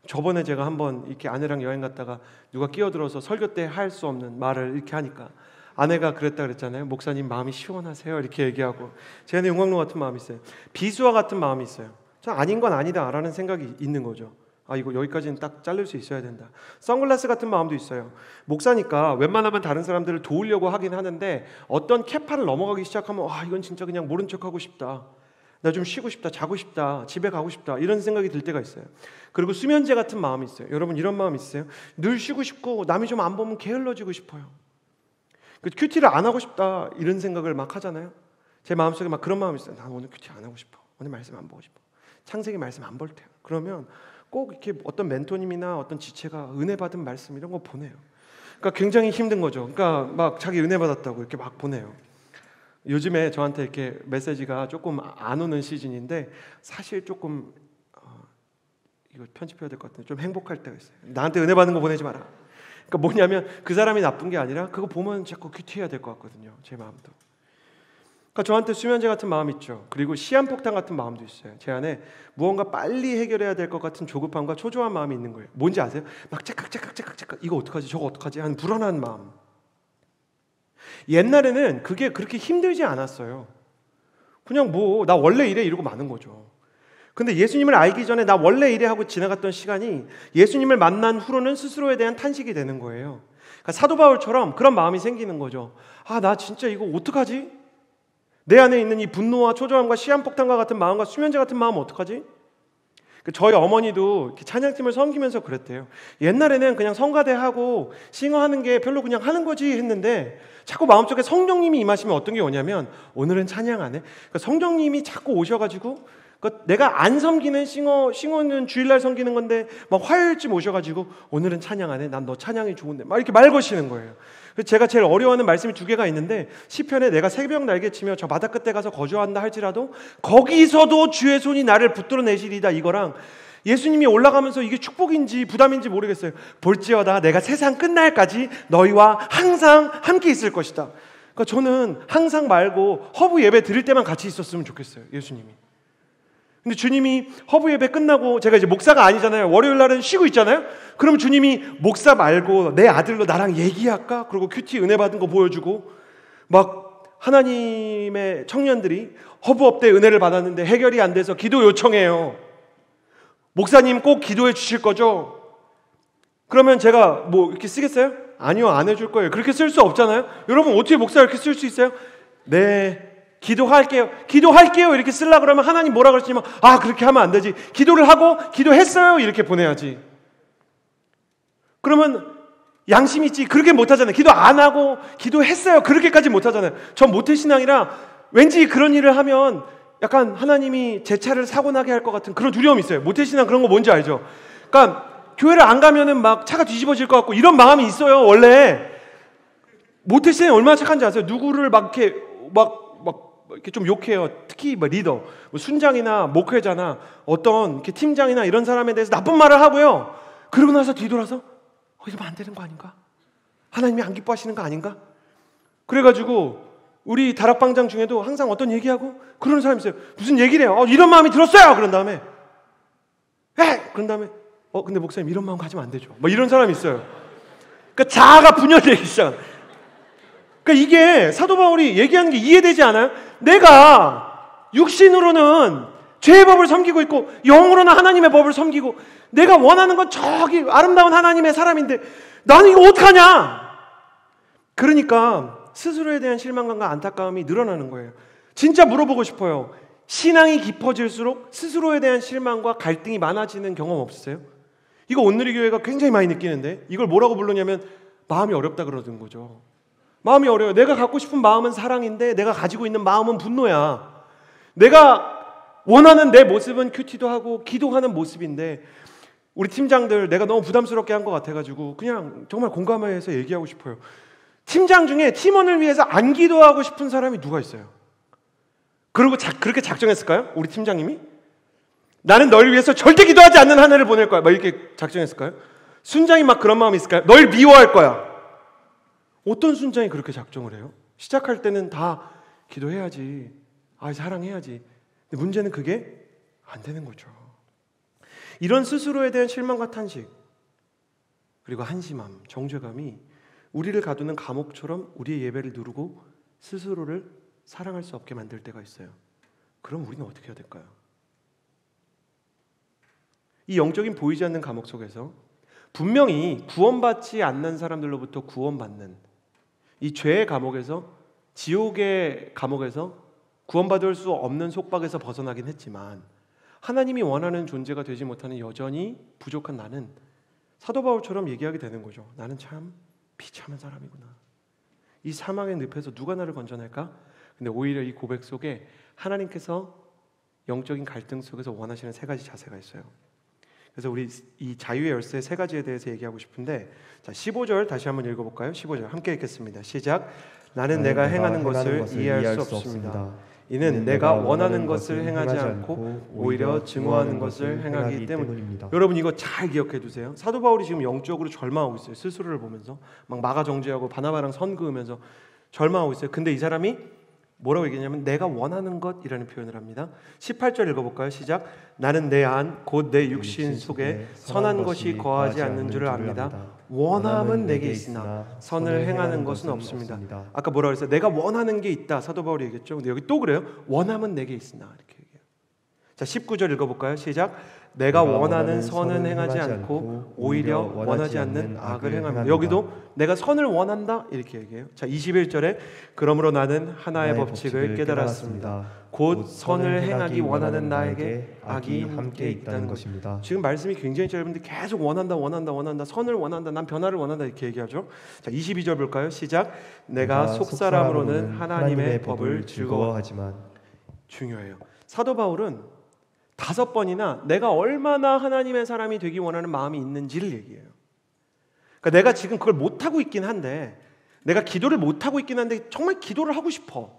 저번에 제가 한번 이렇게 아내랑 여행 갔다가 누가 끼어들어서 설교 때 할 수 없는 말을 이렇게 하니까 아내가 그랬다 그랬잖아요. 목사님 마음이 시원하세요 이렇게 얘기하고 제 안에 용광로 같은 마음이 있어요. 비수와 같은 마음이 있어요. 전 아닌 건 아니다라는 생각이 있는 거죠. 이거 여기까지는 딱 자를 수 있어야 된다. 선글라스 같은 마음도 있어요. 목사니까 웬만하면 다른 사람들을 도우려고 하긴 하는데 어떤 캐파를 넘어가기 시작하면 이건 진짜 그냥 모른 척하고 싶다. 나 좀 쉬고 싶다, 자고 싶다, 집에 가고 싶다, 이런 생각이 들 때가 있어요. 그리고 수면제 같은 마음이 있어요. 여러분 이런 마음 있으세요? 늘 쉬고 싶고 남이 좀 안 보면 게을러지고 싶어요. 큐티를 안 하고 싶다 이런 생각을 막 하잖아요. 제 마음속에 막 그런 마음이 있어요. 난 오늘 큐티 안 하고 싶어. 오늘 말씀 안 보고 싶어. 창세기 말씀 안 볼 테요. 그러면 꼭 이렇게 어떤 멘토님이나 어떤 지체가 은혜 받은 말씀 이런 거 보내요. 그러니까 굉장히 힘든 거죠. 그러니까 막 자기 은혜 받았다고 이렇게 막 보내요. 요즘에 저한테 이렇게 메시지가 조금 안 오는 시즌인데 사실 조금 이거 편집해야 될 것 같은데 좀 행복할 때가 있어요. 나한테 은혜 받는 거 보내지 마라. 그러니까 뭐냐면 그 사람이 나쁜 게 아니라 그거 보면 자꾸 큐티해야 될 것 같거든요. 제 마음도. 그러니까 저한테 수면제 같은 마음 있죠. 그리고 시한폭탄 같은 마음도 있어요. 제 안에 무언가 빨리 해결해야 될 것 같은 조급함과 초조한 마음이 있는 거예요. 뭔지 아세요? 막 째깍 이거 어떡하지 저거 어떡하지 하는 불안한 마음. 옛날에는 그게 그렇게 힘들지 않았어요. 그냥 뭐 나 원래 이래 이러고 마는 거죠. 근데 예수님을 알기 전에 나 원래 이래 하고 지나갔던 시간이 예수님을 만난 후로는 스스로에 대한 탄식이 되는 거예요. 그러니까 사도 바울처럼 그런 마음이 생기는 거죠. 아, 나 진짜 이거 어떡하지? 내 안에 있는 이 분노와 초조함과 시한폭탄과 같은 마음과 수면제 같은 마음 어떡하지? 저희 어머니도 찬양팀을 섬기면서 그랬대요. 옛날에는 그냥 성가대하고 싱어하는 게 별로 그냥 하는 거지 했는데 자꾸 마음속에 성령님이 임하시면 어떤 게 오냐면 오늘은 찬양 안 해. 그러니까 성령님이 자꾸 오셔가지고 내가 안 섬기는 싱어는 주일날 섬기는 건데 막 화요일쯤 오셔가지고 오늘은 찬양 안 해. 난 너 찬양이 좋은데 막 이렇게 말 거시는 거예요. 그래서 제가 제일 어려워하는 말씀이 2개가 있는데 시편에 내가 새벽 날개치며 저 바다 끝에 가서 거주한다 할지라도 거기서도 주의 손이 나를 붙들어 내시리다, 이거랑 예수님이 올라가면서 이게 축복인지 부담인지 모르겠어요. 볼지어다 내가 세상 끝날까지 너희와 항상 함께 있을 것이다. 그러니까 저는 항상 말고 허브 예배 드릴 때만 같이 있었으면 좋겠어요, 예수님이. 근데 주님이 허브 예배 끝나고 제가 이제 목사가 아니잖아요. 월요일 날은 쉬고 있잖아요. 그럼 주님이 목사 말고 내 아들로 나랑 얘기할까? 그리고 큐티 은혜 받은 거 보여주고 막 하나님의 청년들이 허브업대 은혜를 받았는데 해결이 안 돼서 기도 요청해요. 목사님 꼭 기도해 주실 거죠? 그러면 제가 뭐 이렇게 쓰겠어요? 아니요, 안 해줄 거예요. 그렇게 쓸 수 없잖아요. 여러분 어떻게 목사 이렇게 쓸 수 있어요? 네, 기도할게요 이렇게 쓰려고 그러면 하나님 뭐라 그러시냐면 아, 그렇게 하면 안 되지. 기도를 하고 기도했어요 이렇게 보내야지. 그러면 양심 있지. 그렇게 못하잖아요. 기도 안 하고 기도했어요 그렇게까지 못하잖아요. 전 모태신앙이라 왠지 그런 일을 하면 약간 하나님이 제 차를 사고 나게 할 것 같은 그런 두려움이 있어요. 모태신앙 그런 거 뭔지 알죠? 그러니까 교회를 안 가면은 막 차가 뒤집어질 것 같고 이런 마음이 있어요. 원래 모태신앙이 얼마나 착한지 아세요? 누구를 막 이렇게 좀 욕해요. 특히 뭐 리더, 뭐 순장이나 목회자나 어떤 이렇게 팀장이나 이런 사람에 대해서 나쁜 말을 하고요. 그러고 나서 뒤돌아서 이러면 안 되는 거 아닌가? 하나님이 안 기뻐하시는 거 아닌가? 그래가지고 우리 다락방장 중에도 항상 어떤 얘기하고 그러는 사람이 있어요. 무슨 얘기를 해요. 이런 마음이 들었어요. 그런 다음에 그런 다음에 근데 목사님 이런 마음 가지면 안 되죠. 뭐 이런 사람이 있어요. 그러니까 자아가 분열되기 시작. 그러니까 이게 사도 바울이 얘기하는 게 이해되지 않아요? 내가 육신으로는 죄의 법을 섬기고 있고 영으로는 하나님의 법을 섬기고 내가 원하는 건 저기 아름다운 하나님의 사람인데 나는 이거 어떡하냐? 그러니까 스스로에 대한 실망감과 안타까움이 늘어나는 거예요. 진짜 물어보고 싶어요. 신앙이 깊어질수록 스스로에 대한 실망과 갈등이 많아지는 경험 없으세요? 이거 온누리 교회가 굉장히 많이 느끼는데 이걸 뭐라고 부르냐면 마음이 어렵다 그러는 거죠. 마음이 어려워요. 내가 갖고 싶은 마음은 사랑인데 내가 가지고 있는 마음은 분노야. 내가 원하는 내 모습은 큐티도 하고 기도하는 모습인데 우리 팀장들 내가 너무 부담스럽게 한 것 같아가지고 그냥 정말 공감해서 얘기하고 싶어요. 팀장 중에 팀원을 위해서 안 기도하고 싶은 사람이 누가 있어요? 그리고 그렇게 작정했을까요? 우리 팀장님이? 나는 널 위해서 절대 기도하지 않는 한 해를 보낼 거야 막 이렇게 작정했을까요? 순장이 막 그런 마음이 있을까요? 널 미워할 거야. 어떤 순장이 그렇게 작정을 해요? 시작할 때는 다 기도해야지, 사랑해야지. 근데 문제는 그게 안 되는 거죠. 이런 스스로에 대한 실망과 탄식 그리고 한심함, 정죄감이 우리를 가두는 감옥처럼 우리의 예배를 누르고 스스로를 사랑할 수 없게 만들 때가 있어요. 그럼 우리는 어떻게 해야 될까요? 이 영적인 보이지 않는 감옥 속에서 분명히 구원받지 않는 사람들로부터 구원받는 이 죄의 감옥에서, 지옥의 감옥에서 구원받을 수 없는 속박에서 벗어나긴 했지만 하나님이 원하는 존재가 되지 못하는 여전히 부족한 나는 사도 바울처럼 얘기하게 되는 거죠. 나는 참 비참한 사람이구나. 이 사망의 늪에서 누가 나를 건져낼까? 근데 오히려 이 고백 속에 하나님께서 영적인 갈등 속에서 원하시는 3가지 자세가 있어요. 그래서 우리 이 자유의 열쇠 3가지에 대해서 얘기하고 싶은데, 자 15절 다시 한번 읽어볼까요? 15절 함께 읽겠습니다. 시작. 나는 내가 행하는 것을 이해할 수 없습니다. 이는 내가 원하는 것을 행하지 않고 오히려 증오하는 것을 행하기 때문입니다. 여러분 이거 잘 기억해 두세요. 사도 바울이 지금 영적으로 절망하고 있어요. 스스로를 보면서 막 마가 정죄하고 바나바랑 선 그으면서 절망하고 있어요. 근데 이 사람이 뭐라고 얘기했냐면 내가 원하는 것이라는 표현을 합니다. 18절 읽어볼까요? 시작. 나는 내 안 곧 내 육신 속에 선한 것이 거하지 않는 줄을 압니다. 원함은 내게 있으나 선을 행하는 것은 없습니다. 아까 뭐라고 했어요? 내가 원하는 게 있다. 사도 바울이 얘기했죠. 근데 여기 또 그래요. 원함은 내게 있으나 이렇게 얘기해요. 자, 19절 읽어볼까요? 시작. 내가 원하는 선은 행하지 않고 오히려 원하지 않는 악을 행합니다. 여기도 내가 선을 원한다 이렇게 얘기해요. 자, 21절에 그러므로 나는 하나의 법칙을 깨달았습니다. 곧 선을 행하기 원하는 나에게 악이 함께 있다는 것입니다. 지금 말씀이 굉장히 짧은데 계속 원한다 선을 원한다 난 변화를 원한다 이렇게 얘기하죠. 자, 22절 볼까요? 시작. 내가 속사람으로는 하나님의 법을 즐거워하지만. 중요해요. 사도 바울은 5번이나 내가 얼마나 하나님의 사람이 되기 원하는 마음이 있는지를 얘기해요. 그러니까 내가 지금 그걸 못하고 있긴 한데, 내가 기도를 못하고 있긴 한데 정말 기도를 하고 싶어.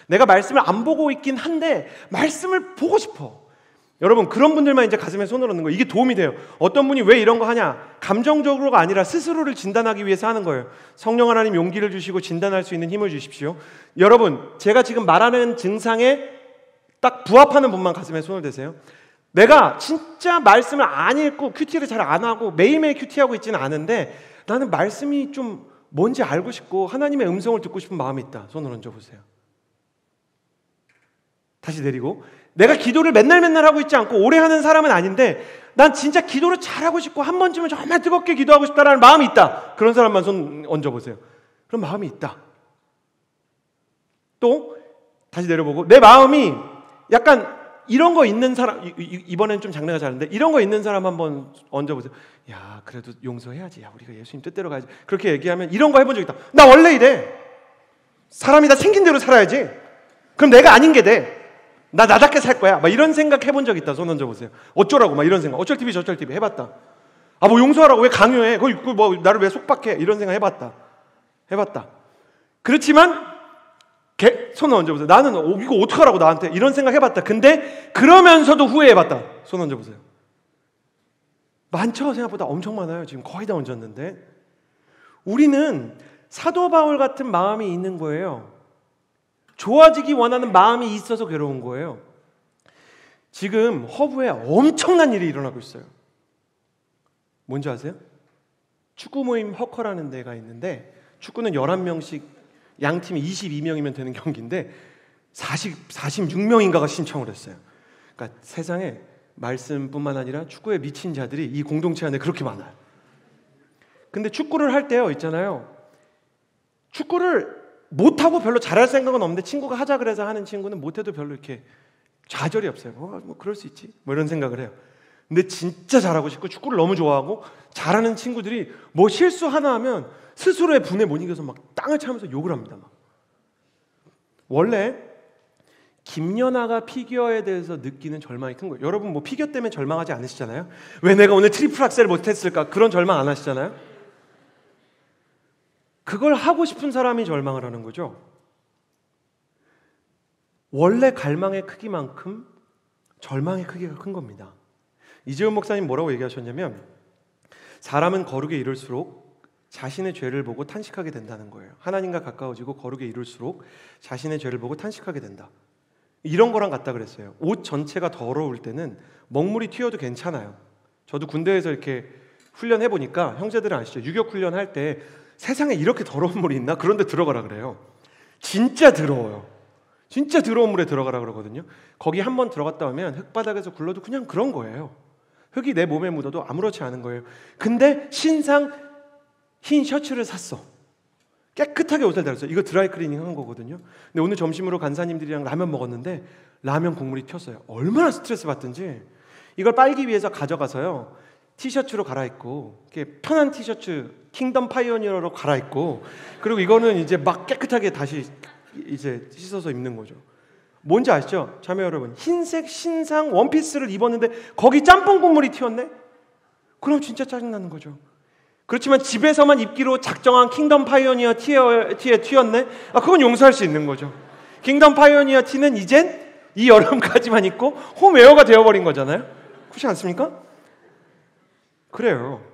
내가 말씀을 안 보고 있긴 한데 말씀을 보고 싶어. 여러분, 그런 분들만 이제 가슴에 손을 얹는 거예요. 이게 도움이 돼요. 어떤 분이 왜 이런 거 하냐? 감정적으로가 아니라 스스로를 진단하기 위해서 하는 거예요. 성령 하나님 용기를 주시고 진단할 수 있는 힘을 주십시오. 여러분, 제가 지금 말하는 증상에 딱 부합하는 분만 가슴에 손을 대세요. 내가 진짜 말씀을 안 읽고 큐티를 잘 안 하고 매일매일 큐티하고 있지는 않은데 나는 말씀이 좀 뭔지 알고 싶고 하나님의 음성을 듣고 싶은 마음이 있다. 손을 얹어보세요. 다시 내리고, 내가 기도를 맨날 하고 있지 않고 오래 하는 사람은 아닌데 난 진짜 기도를 잘하고 싶고 한 번쯤은 정말 뜨겁게 기도하고 싶다라는 마음이 있다. 그런 사람만 손 얹어보세요. 그런 마음이 있다. 또 다시 내려보고, 내 마음이 약간 이런 거 있는 사람, 이번엔 좀 장래가 잘하는데 이런 거 있는 사람 한번 얹어보세요. 야, 그래도 용서해야지. 야, 우리가 예수님 뜻대로 가야지. 그렇게 얘기하면 이런 거 해본 적 있다. 나 원래 이래. 사람이 다 생긴 대로 살아야지. 그럼 내가 아닌 게 돼. 나답게 살 거야. 막 이런 생각 해본 적 있다. 손 얹어보세요. 어쩌라고 막 이런 생각. 어쩔 TV 저쩔 TV 해봤다. 아, 뭐 용서하라고 왜 강요해? 뭐 나를 왜 속박해? 이런 생각 해봤다. 그렇지만 손 얹어보세요. 나는 이거 어떡하라고 나한테 이런 생각 해봤다. 근데 그러면서도 후회해봤다. 손 얹어보세요. 많죠? 생각보다 엄청 많아요. 지금 거의 다 얹었는데 우리는 사도 바울 같은 마음이 있는 거예요. 좋아지기 원하는 마음이 있어서 괴로운 거예요. 지금 허브에 엄청난 일이 일어나고 있어요. 뭔지 아세요? 축구 모임 허커라는 데가 있는데 축구는 11명씩 양팀이 22명이면 되는 경기인데 46명인가가 신청을 했어요. 그러니까 세상에 말씀뿐만 아니라 축구에 미친 자들이 이 공동체 안에 그렇게 많아요. 근데 축구를 할 때요 있잖아요. 축구를 못하고 별로 잘할 생각은 없는데 친구가 하자 그래서 하는 친구는 못해도 별로 이렇게 좌절이 없어요. 뭐 그럴 수 있지 뭐 이런 생각을 해요. 근데 진짜 잘하고 싶고 축구를 너무 좋아하고 잘하는 친구들이 뭐 실수 하나 하면 스스로의 분에 못 이겨서 막 땅을 차면서 욕을 합니다. 막. 원래 김연아가 피겨에 대해서 느끼는 절망이 큰 거예요. 여러분 뭐 피겨 때문에 절망하지 않으시잖아요. 왜 내가 오늘 트리플 악셀을 못했을까? 그런 절망 안 하시잖아요. 그걸 하고 싶은 사람이 절망을 하는 거죠. 원래 갈망의 크기만큼 절망의 크기가 큰 겁니다. 이재훈 목사님 뭐라고 얘기하셨냐면 사람은 거룩에 이를수록 자신의 죄를 보고 탄식하게 된다는 거예요. 하나님과 가까워지고 거룩에 이를수록 자신의 죄를 보고 탄식하게 된다. 이런 거랑 같다 그랬어요. 옷 전체가 더러울 때는 먹물이 튀어도 괜찮아요. 저도 군대에서 이렇게 훈련해 보니까 형제들은 아시죠? 유격 훈련 할 때 세상에 이렇게 더러운 물이 있나? 그런데 들어가라 그래요. 진짜 더러워요. 진짜 더러운 물에 들어가라 그러거든요. 거기 한번 들어갔다 오면 흙바닥에서 굴러도 그냥 그런 거예요. 흙이 내 몸에 묻어도 아무렇지 않은 거예요. 근데 신상 흰 셔츠를 샀어. 깨끗하게 옷을 달았어요. 이거 드라이 클리닝 한 거거든요. 근데 오늘 점심으로 간사님들이랑 라면 먹었는데 라면 국물이 튀었어요. 얼마나 스트레스 받든지 이걸 빨기 위해서 가져가서요. 티셔츠로 갈아입고 이렇게 편한 티셔츠 킹덤 파이오니어로 갈아입고 그리고 이거는 이제 막 깨끗하게 다시 이제 씻어서 입는 거죠. 뭔지 아시죠? 자매 여러분, 흰색 신상 원피스를 입었는데 거기 짬뽕 국물이 튀었네? 그럼 진짜 짜증나는 거죠. 그렇지만 집에서만 입기로 작정한 킹덤 파이오니어 티에 튀었네? 그건 용서할 수 있는 거죠. 킹덤 파이오니어 티는 이젠 이 여름까지만 입고 홈웨어가 되어버린 거잖아요. 그렇지 않습니까? 그래요.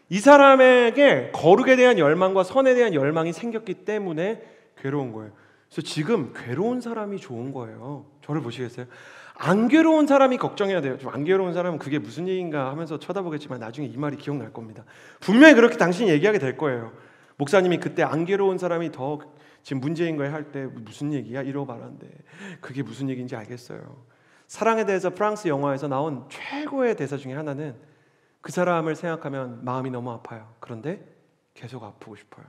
이 사람에게 거룩에 대한 열망과 선에 대한 열망이 생겼기 때문에 괴로운 거예요. 그래서 지금 괴로운 사람이 좋은 거예요. 저를 보시겠어요? 안 괴로운 사람이 걱정해야 돼요. 좀 안 괴로운 사람은 그게 무슨 얘기인가 하면서 쳐다보겠지만 나중에 이 말이 기억날 겁니다. 분명히 그렇게 당신이 얘기하게 될 거예요. 목사님이 그때 안 괴로운 사람이 더 지금 문제인 거야 할 때 무슨 얘기야? 이러고 말하는데 그게 무슨 얘기인지 알겠어요. 사랑에 대해서 프랑스 영화에서 나온 최고의 대사 중에 하나는 그 사람을 생각하면 마음이 너무 아파요. 그런데 계속 아프고 싶어요.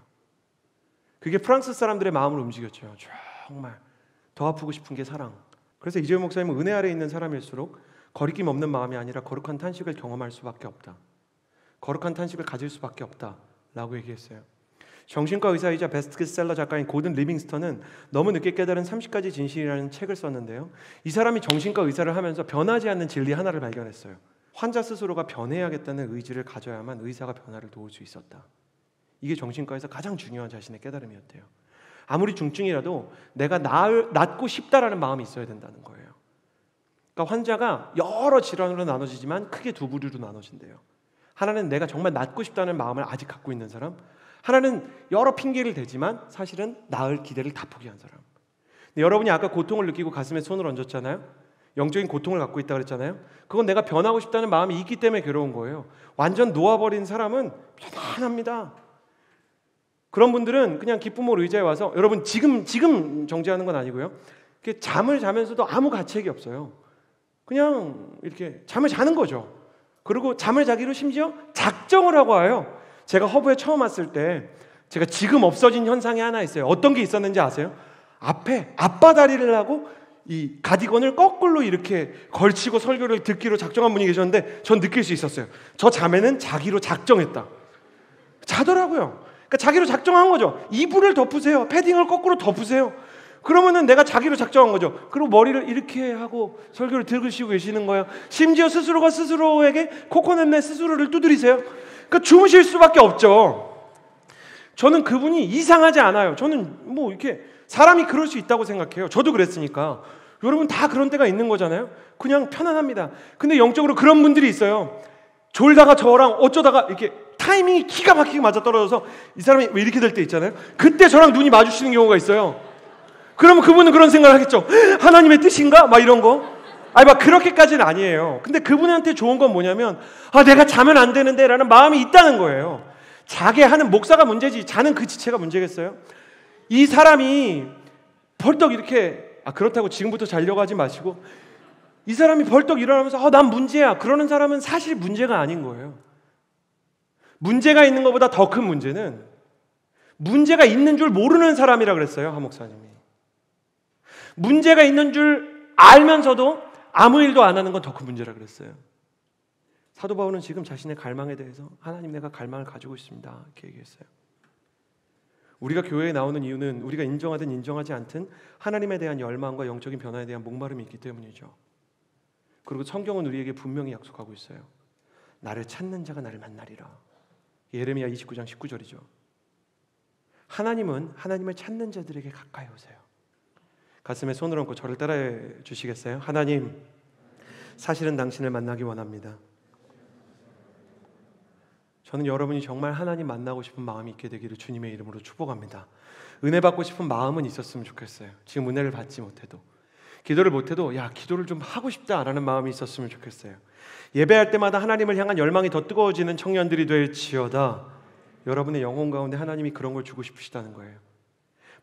그게 프랑스 사람들의 마음을 움직였죠. 정말 더 아프고 싶은 게 사랑. 그래서 이재용 목사님은 은혜 아래 있는 사람일수록 거리낌 없는 마음이 아니라 거룩한 탄식을 경험할 수밖에 없다. 거룩한 탄식을 가질 수밖에 없다 라고 얘기했어요. 정신과 의사이자 베스트셀러 작가인 고든 리빙스턴은 너무 늦게 깨달은 30가지 진실이라는 책을 썼는데요. 이 사람이 정신과 의사를 하면서 변하지 않는 진리 하나를 발견했어요. 환자 스스로가 변해야겠다는 의지를 가져야만 의사가 변화를 도울 수 있었다. 이게 정신과에서 가장 중요한 자신의 깨달음이었대요. 아무리 중증이라도 내가 낫고 싶다라는 마음이 있어야 된다는 거예요. 그러니까 환자가 여러 질환으로 나눠지지만 크게 두 부류로 나눠진대요. 하나는 내가 정말 낫고 싶다는 마음을 아직 갖고 있는 사람, 하나는 여러 핑계를 대지만 사실은 나을 기대를 다 포기한 사람. 근데 여러분이 아까 고통을 느끼고 가슴에 손을 얹었잖아요. 영적인 고통을 갖고 있다고 그랬잖아요. 그건 내가 변하고 싶다는 마음이 있기 때문에 괴로운 거예요. 완전 놓아버린 사람은 편안합니다. 그런 분들은 그냥 기쁨으로 의자에 와서, 여러분 지금 정죄하는 건 아니고요, 잠을 자면서도 아무 가책이 없어요. 그냥 이렇게 잠을 자는 거죠. 그리고 잠을 자기로 심지어 작정을 하고 와요. 제가 허브에 처음 왔을 때 제가 지금 없어진 현상이 하나 있어요. 어떤 게 있었는지 아세요? 앞에 앞바다리를 하고 이 가디건을 거꾸로 이렇게 걸치고 설교를 듣기로 작정한 분이 계셨는데 전 느낄 수 있었어요. 저 자매는 자기로 작정했다. 자더라고요. 그러니까 자기로 작정한 거죠. 이불을 덮으세요. 패딩을 거꾸로 덮으세요. 그러면은 내가 자기로 작정한 거죠. 그리고 머리를 이렇게 하고 설교를 들으시고 계시는 거예요. 심지어 스스로가 스스로에게 코코넛내 스스로를 두드리세요. 그러니까 주무실 수밖에 없죠. 저는 그분이 이상하지 않아요. 저는 뭐 이렇게 사람이 그럴 수 있다고 생각해요. 저도 그랬으니까. 여러분 다 그런 때가 있는 거잖아요. 그냥 편안합니다. 근데 영적으로 그런 분들이 있어요. 졸다가 저랑 어쩌다가 이렇게 타이밍이 기가 막히게 맞아떨어져서 이 사람이 왜 이렇게 될 때 있잖아요. 그때 저랑 눈이 마주치는 경우가 있어요. 그러면 그분은 그런 생각을 하겠죠. 하나님의 뜻인가? 막 이런 거. 아니 막 그렇게까지는 아니에요. 근데 그분한테 좋은 건 뭐냐면 내가 자면 안 되는데 라는 마음이 있다는 거예요. 자게 하는 목사가 문제지 자는 그 지체가 문제겠어요? 이 사람이 벌떡 이렇게 그렇다고 지금부터 자려고 하지 마시고, 이 사람이 벌떡 일어나면서 난 문제야 그러는 사람은 사실 문제가 아닌 거예요. 문제가 있는 것보다 더 큰 문제는 문제가 있는 줄 모르는 사람이라 그랬어요. 한 목사님이. 문제가 있는 줄 알면서도 아무 일도 안 하는 건 더 큰 문제라 그랬어요. 사도 바울은 지금 자신의 갈망에 대해서 하나님 내가 갈망을 가지고 있습니다 이렇게 얘기했어요. 우리가 교회에 나오는 이유는 우리가 인정하든 인정하지 않든 하나님에 대한 열망과 영적인 변화에 대한 목마름이 있기 때문이죠. 그리고 성경은 우리에게 분명히 약속하고 있어요. 나를 찾는 자가 나를 만나리라. 예레미야 29장 19절이죠. 하나님은 하나님을 찾는 자들에게 가까이 오세요. 가슴에 손을 얹고 저를 따라해 주시겠어요? 하나님, 사실은 당신을 만나기 원합니다. 저는 여러분이 정말 하나님 만나고 싶은 마음이 있게 되기를 주님의 이름으로 축복합니다. 은혜 받고 싶은 마음은 있었으면 좋겠어요. 지금 은혜를 받지 못해도, 기도를 못해도 기도를 좀 하고 싶다라는 마음이 있었으면 좋겠어요. 예배할 때마다 하나님을 향한 열망이 더 뜨거워지는 청년들이 될지어다. 여러분의 영혼 가운데 하나님이 그런 걸 주고 싶으시다는 거예요.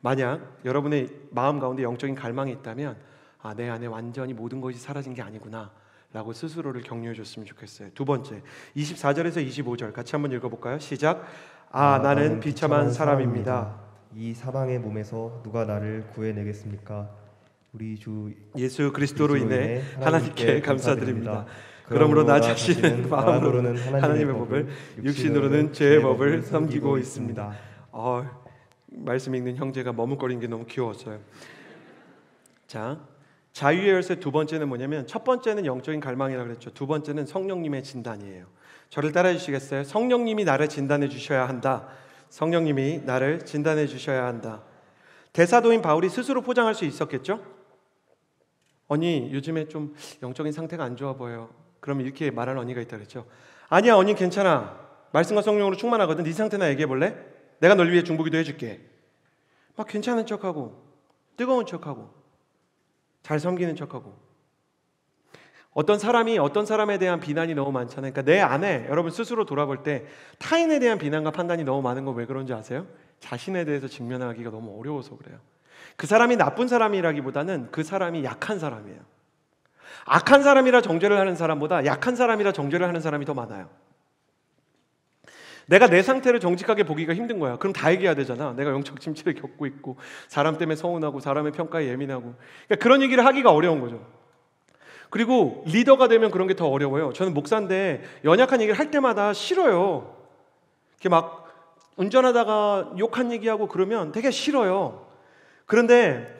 만약 여러분의 마음 가운데 영적인 갈망이 있다면 내 안에 완전히 모든 것이 사라진 게 아니구나 라고 스스로를 격려해 줬으면 좋겠어요. 두 번째, 24절에서 25절 같이 한번 읽어볼까요? 시작. 나는 비참한 사람입니다. 이 사방의 몸에서 누가 나를 구해내겠습니까? 우리 주 예수 그리스도로 인해 하나님께 감사드립니다. 그러므로 나 자신은 마음으로는 하나님의 법을, 육신으로는 죄의 법을 섬기고 있습니다. 말씀 읽는 형제가 머뭇거리는 게 너무 귀여웠어요. 자, 자유의 열쇠 두 번째는 뭐냐면, 첫 번째는 영적인 갈망이라고 그랬죠. 두 번째는 성령님의 진단이에요. 저를 따라해 주시겠어요? 성령님이 나를 진단해 주셔야 한다. 성령님이 나를 진단해 주셔야 한다. 대사도인 바울이 스스로 포장할 수 있었겠죠? 언니 요즘에 좀 영적인 상태가 안 좋아 보여요. 그럼 이렇게 말하는 언니가 있다 그랬죠. 아니야 언니 괜찮아. 말씀과 성령으로 충만하거든. 네 상태나 얘기해 볼래? 내가 널 위해 중보기도 해줄게. 막 괜찮은 척하고 뜨거운 척하고 잘 섬기는 척하고. 어떤 사람이 어떤 사람에 대한 비난이 너무 많잖아요. 그러니까 내 안에 여러분 스스로 돌아볼 때 타인에 대한 비난과 판단이 너무 많은 거 왜 그런지 아세요? 자신에 대해서 직면하기가 너무 어려워서 그래요. 그 사람이 나쁜 사람이라기보다는 그 사람이 약한 사람이에요. 악한 사람이라 정죄를 하는 사람보다 약한 사람이라 정죄를 하는 사람이 더 많아요. 내가 내 상태를 정직하게 보기가 힘든 거야. 그럼 다 얘기해야 되잖아. 내가 영적 침체를 겪고 있고 사람 때문에 서운하고 사람의 평가에 예민하고. 그러니까 그런 얘기를 하기가 어려운 거죠. 그리고 리더가 되면 그런 게 더 어려워요. 저는 목사인데 연약한 얘기를 할 때마다 싫어요. 이렇게 막 운전하다가 욕한 얘기하고 그러면 되게 싫어요. 그런데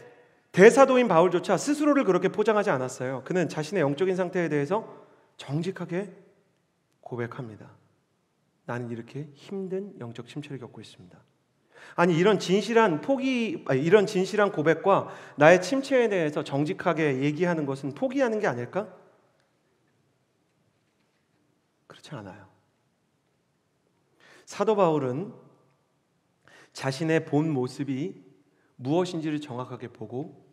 대사도인 바울조차 스스로를 그렇게 포장하지 않았어요. 그는 자신의 영적인 상태에 대해서 정직하게 고백합니다. 나는 이렇게 힘든 영적 침체를 겪고 있습니다. 아니 이런 진실한 고백과 나의 침체에 대해서 정직하게 얘기하는 것은 포기하는 게 아닐까? 그렇지 않아요. 사도 바울은 자신의 본 모습이 무엇인지를 정확하게 보고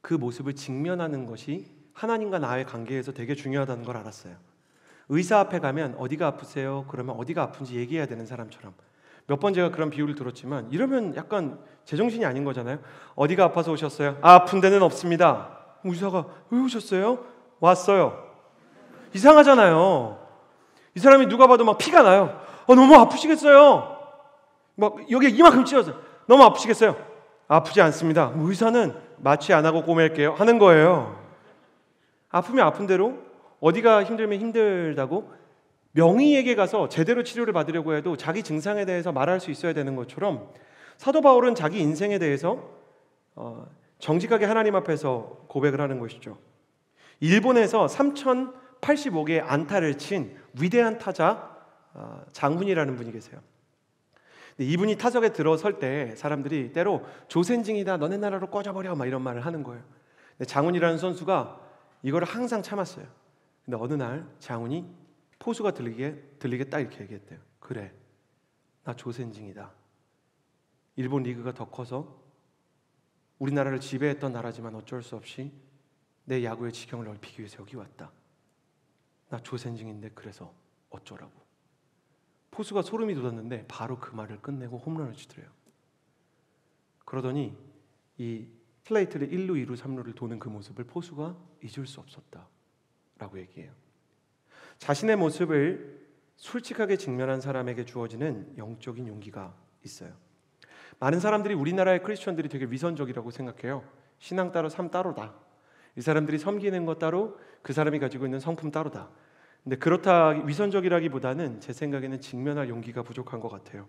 그 모습을 직면하는 것이 하나님과 나의 관계에서 되게 중요하다는 걸 알았어요. 의사 앞에 가면 어디가 아프세요? 그러면 어디가 아픈지 얘기해야 되는 사람처럼. 몇 번 제가 그런 비유를 들었지만 이러면 약간 제정신이 아닌 거잖아요. 어디가 아파서 오셨어요? 아픈 데는 없습니다. 의사가 왜 오셨어요? 왔어요. 이상하잖아요. 이 사람이 누가 봐도 막 피가 나요. 너무 아프시겠어요? 막 여기 이만큼 찢어서 너무 아프시겠어요? 아프지 않습니다. 의사는 마취 안 하고 꼬맬게요 하는 거예요. 아프면 아픈 대로, 어디가 힘들면 힘들다고 명의에게 가서 제대로 치료를 받으려고 해도 자기 증상에 대해서 말할 수 있어야 되는 것처럼 사도 바울은 자기 인생에 대해서 정직하게 하나님 앞에서 고백을 하는 것이죠. 일본에서 3085개의 안타를 친 위대한 타자 장훈이라는 분이 계세요. 이분이 타석에 들어설 때 사람들이 때로 조센징이다, 너네 나라로 꺼져버려 막 이런 말을 하는 거예요. 근데 장훈이라는 선수가 이거를 항상 참았어요. 근데 어느 날 장훈이 포수가 들리게 딱 이렇게 얘기했대요. 그래, 나 조센징이다. 일본 리그가 더 커서 우리나라를 지배했던 나라지만 어쩔 수 없이 내 야구의 지경을 넓히기 위해서 여기 왔다. 나 조센징인데 그래서 어쩌라고. 포수가 소름이 돋았는데 바로 그 말을 끝내고 홈런을 치더래요. 그러더니 이 플레이트를 1루, 2루, 3루를 도는 그 모습을 포수가 잊을 수 없었다라고 얘기해요. 자신의 모습을 솔직하게 직면한 사람에게 주어지는 영적인 용기가 있어요. 많은 사람들이 우리나라의 크리스천들이 되게 위선적이라고 생각해요. 신앙 따로 삶 따로다. 이 사람들이 섬기는 것 따로, 그 사람이 가지고 있는 성품 따로다. 근데 그렇다 위선적이라기보다는 제 생각에는 직면할 용기가 부족한 것 같아요.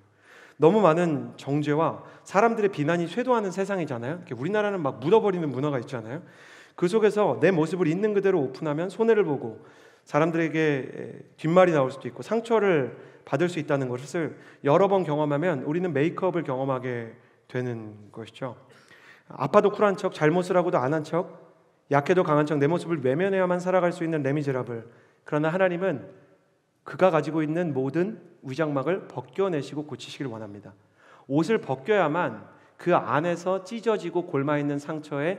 너무 많은 정죄와 사람들의 비난이 쇄도하는 세상이잖아요. 우리나라는 막 묻어버리는 문화가 있잖아요. 그 속에서 내 모습을 있는 그대로 오픈하면 손해를 보고 사람들에게 뒷말이 나올 수도 있고 상처를 받을 수 있다는 것을 여러 번 경험하면 우리는 메이크업을 경험하게 되는 것이죠. 아파도 쿨한 척, 잘못을 하고도 안 한 척, 약해도 강한 척, 내 모습을 외면해야만 살아갈 수 있는 레미제라블. 그러나 하나님은 그가 가지고 있는 모든 위장막을 벗겨내시고 고치시길 원합니다. 옷을 벗겨야만 그 안에서 찢어지고 골마있는 상처에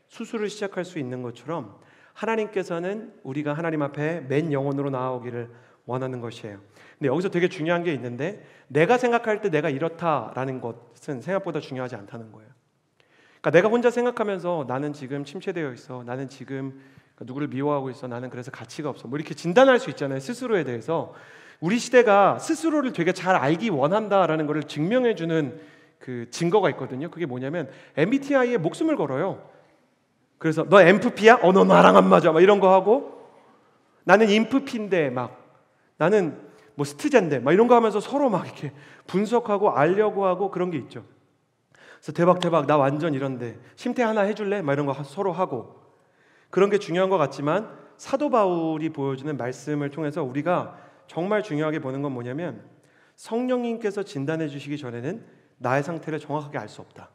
수술을 시작할 수 있는 것처럼 하나님께서는 우리가 하나님 앞에 맨 영혼으로 나아오기를 원하는 것이에요. 근데 여기서 되게 중요한 게 있는데, 내가 생각할 때 내가 이렇다라는 것은 생각보다 중요하지 않다는 거예요. 그러니까 내가 혼자 생각하면서 나는 지금 침체되어 있어, 나는 지금 누구를 미워하고 있어, 나는 그래서 가치가 없어, 뭐 이렇게 진단할 수 있잖아요. 스스로에 대해서. 우리 시대가 스스로를 되게 잘 알기 원한다라는 것을 증명해주는 그 증거가 있거든요. 그게 뭐냐면 MBTI에 목숨을 걸어요. 그래서 너 MFP야? 너 나랑 안 맞아. 막 이런 거 하고, 나는 INFP인데 막 나는 뭐 스트젠데 막 이런 거 하면서 서로 막 이렇게 분석하고 알려고 하고 그런 게 있죠. 그래서 대박 나 완전 이런데 심태 하나 해줄래? 막 이런 거 서로 하고, 그런 게 중요한 것 같지만 사도 바울이 보여주는 말씀을 통해서 우리가 정말 중요하게 보는 건 뭐냐면, 성령님께서 진단해 주시기 전에는 나의 상태를 정확하게 알 수 없다.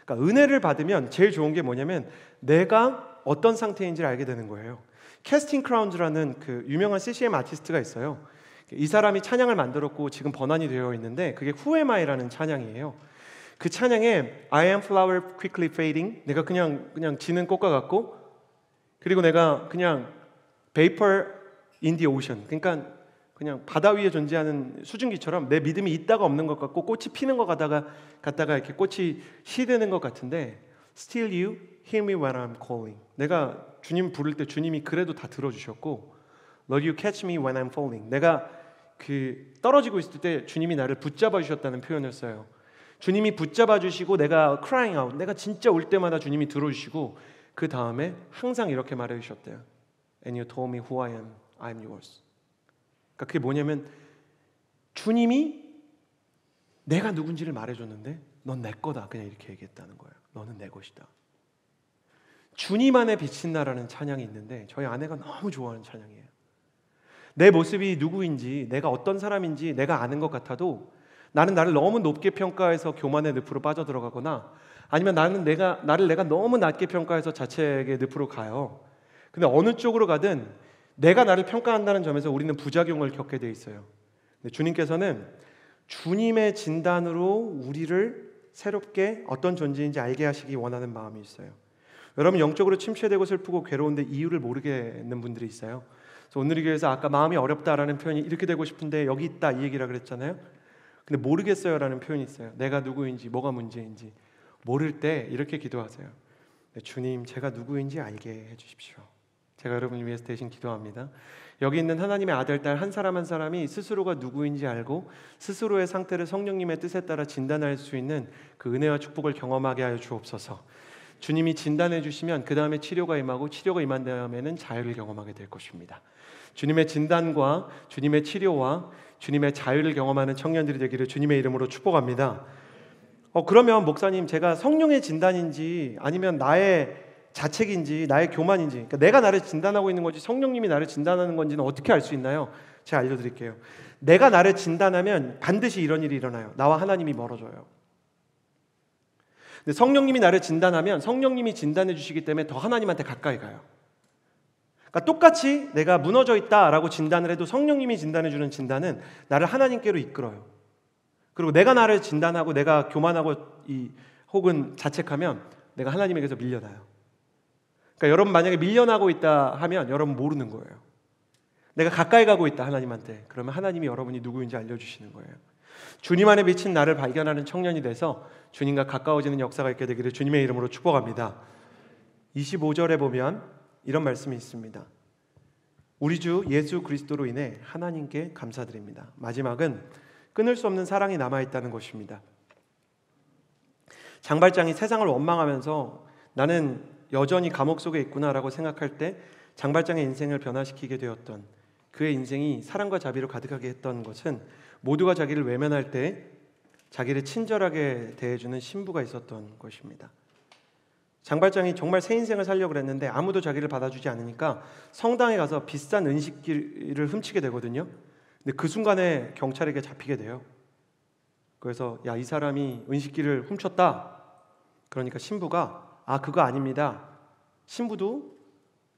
그러니까 은혜를 받으면 제일 좋은 게 뭐냐면 내가 어떤 상태인지를 알게 되는 거예요. 캐스팅 크라운즈라는 그 유명한 CCM 아티스트가 있어요. 이 사람이 찬양을 만들었고 지금 번안이 되어 있는데 그게 후에마이라는 찬양이에요. 그 찬양에 I am flower quickly fading, 내가 그냥 지는 꽃과 같고, 그리고 내가 그냥 vapor in the ocean, 그러니까 그냥 바다 위에 존재하는 수증기처럼 내 믿음이 있다가 없는 것 같고 꽃이 피는 것 같다가 이렇게 꽃이 시드는 것 같은데 Still you hear me when I'm calling. 내가 주님 부를 때 주님이 그래도 다 들어주셨고 Lord, you catch me when I'm falling. 내가 그 떨어지고 있을 때 주님이 나를 붙잡아 주셨다는 표현을 써요. 주님이 붙잡아 주시고 내가 crying out, 내가 진짜 울 때마다 주님이 들어주시고 그 다음에 항상 이렇게 말해 주셨대요. And you told me who I am, I'm yours. 그러니까 그게 뭐냐면 주님이 내가 누군지를 말해줬는데 넌 내 거다, 그냥 이렇게 얘기했다는 거예요. 너는 내 것이다. 주님 안에 비친 나라는 찬양이 있는데 저희 아내가 너무 좋아하는 찬양이에요. 내 모습이 누구인지, 내가 어떤 사람인지 내가 아는 것 같아도 나는 나를 너무 높게 평가해서 교만의 늪으로 빠져들어가거나 아니면 나를 내가 너무 낮게 평가해서 자책의 늪으로 가요. 근데 어느 쪽으로 가든 내가 나를 평가한다는 점에서 우리는 부작용을 겪게 돼 있어요. 근데 주님께서는 주님의 진단으로 우리를 새롭게 어떤 존재인지 알게 하시기 원하는 마음이 있어요. 여러분 영적으로 침체되고 슬프고 괴로운데 이유를 모르겠는 분들이 있어요. 그래서 오늘 이 교회에서 아까 마음이 어렵다라는 표현이 이렇게 되고 싶은데 여기 있다 이 얘기라 그랬잖아요. 근데 모르겠어요라는 표현이 있어요. 내가 누구인지 뭐가 문제인지 모를 때 이렇게 기도하세요. 주님, 제가 누구인지 알게 해주십시오. 제가 여러분을 위해서 대신 기도합니다. 여기 있는 하나님의 아들, 딸 한 사람 한 사람이 스스로가 누구인지 알고 스스로의 상태를 성령님의 뜻에 따라 진단할 수 있는 그 은혜와 축복을 경험하게 하여 주옵소서. 주님이 진단해 주시면 그 다음에 치료가 임하고 치료가 임한 다음에는 자유를 경험하게 될 것입니다. 주님의 진단과 주님의 치료와 주님의 자유를 경험하는 청년들이 되기를 주님의 이름으로 축복합니다. 그러면 목사님, 제가 성령의 진단인지 아니면 나의 자책인지 나의 교만인지, 그러니까 내가 나를 진단하고 있는 건지 성령님이 나를 진단하는 건지는 어떻게 알 수 있나요? 제가 알려드릴게요. 내가 나를 진단하면 반드시 이런 일이 일어나요. 나와 하나님이 멀어져요. 근데 성령님이 나를 진단하면 성령님이 진단해 주시기 때문에 더 하나님한테 가까이 가요. 그러니까 똑같이 내가 무너져 있다라고 진단을 해도 성령님이 진단해 주는 진단은 나를 하나님께로 이끌어요. 그리고 내가 나를 진단하고 내가 교만하고 혹은 자책하면 내가 하나님에게서 밀려나요. 그러니까 여러분 만약에 밀려나고 있다 하면 여러분 모르는 거예요. 내가 가까이 가고 있다 하나님한테, 그러면 하나님이 여러분이 누구인지 알려주시는 거예요. 주님 안에 비친 나를 발견하는 청년이 돼서 주님과 가까워지는 역사가 있게 되기를 주님의 이름으로 축복합니다. 25절에 보면 이런 말씀이 있습니다. 우리 주 예수 그리스도로 인해 하나님께 감사드립니다. 마지막은 끊을 수 없는 사랑이 남아있다는 것입니다. 장발장이 세상을 원망하면서 나는 여전히 감옥 속에 있구나라고 생각할 때 장발장의 인생을 변화시키게 되었던, 그의 인생이 사랑과 자비로 가득하게 했던 것은 모두가 자기를 외면할 때 자기를 친절하게 대해주는 신부가 있었던 것입니다. 장발장이 정말 새 인생을 살려고 그랬는데 아무도 자기를 받아주지 않으니까 성당에 가서 비싼 은식기를 훔치게 되거든요. 근데 그 순간에 경찰에게 잡히게 돼요. 그래서 야, 이 사람이 은식기를 훔쳤다. 그러니까 신부가 그거 아닙니다. 신부도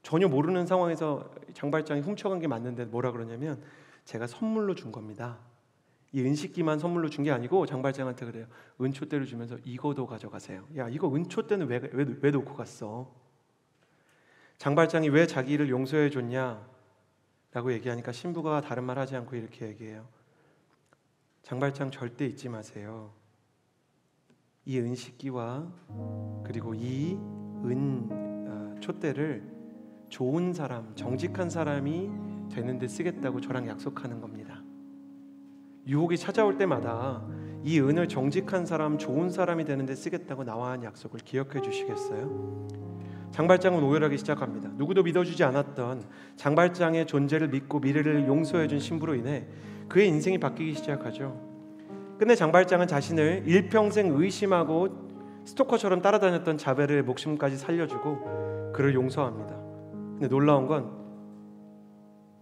전혀 모르는 상황에서 장발장이 훔쳐간 게 맞는데 뭐라 그러냐면 제가 선물로 준 겁니다. 이 은식기만 선물로 준 게 아니고 장발장한테 그래요. 은촛대를 주면서 이거도 가져가세요. 야, 이거 은촛대는 왜 놓고 갔어? 장발장이 왜 자기를 용서해 줬냐? 라고 얘기하니까 신부가 다른 말 하지 않고 이렇게 얘기해요. 장발장 절대 잊지 마세요. 이 은식기와 그리고 이 촛대를 좋은 사람, 정직한 사람이 되는 데 쓰겠다고 저랑 약속하는 겁니다. 유혹이 찾아올 때마다 이 은을 정직한 사람, 좋은 사람이 되는 데 쓰겠다고 나와 한 약속을 기억해 주시겠어요? 장발장은 오열하기 시작합니다. 누구도 믿어주지 않았던 장발장의 존재를 믿고 미래를 용서해 준 신부로 인해 그의 인생이 바뀌기 시작하죠. 끝내 장발장은 자신을 일평생 의심하고 스토커처럼 따라다녔던 자벨의 목숨까지 살려주고 그를 용서합니다. 근데 놀라운 건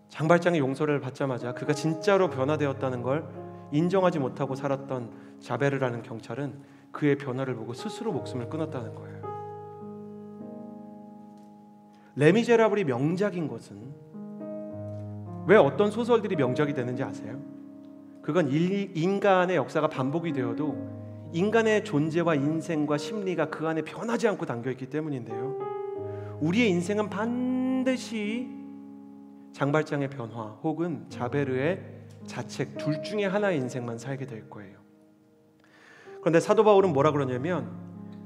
장발장의 용서를 받자마자 그가 진짜로 변화되었다는 걸 인정하지 못하고 살았던 자베르라는 경찰은 그의 변화를 보고 스스로 목숨을 끊었다는 거예요. 레미제라블이 명작인 것은 왜 어떤 소설들이 명작이 되는지 아세요? 그건 인간의 역사가 반복이 되어도 인간의 존재와 인생과 심리가 그 안에 변하지 않고 담겨있기 때문인데요, 우리의 인생은 반드시 장발장의 변화 혹은 자베르의 자책 둘 중에 하나의 인생만 살게 될 거예요. 그런데 사도 바울은 뭐라 그러냐면,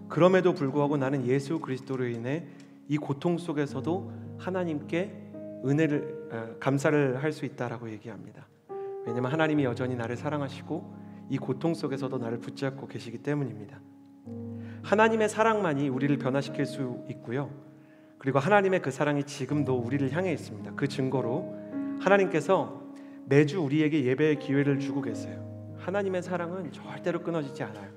그럼에도 불구하고 나는 예수 그리스도로 인해 이 고통 속에서도 하나님께 은혜를 감사를 할 수 있다라고 얘기합니다. 왜냐하면 하나님이 여전히 나를 사랑하시고 이 고통 속에서도 나를 붙잡고 계시기 때문입니다. 하나님의 사랑만이 우리를 변화시킬 수 있고요, 그리고 하나님의 그 사랑이 지금도 우리를 향해 있습니다. 그 증거로 하나님께서 매주 우리에게 예배의 기회를 주고 계세요. 하나님의 사랑은 절대로 끊어지지 않아요.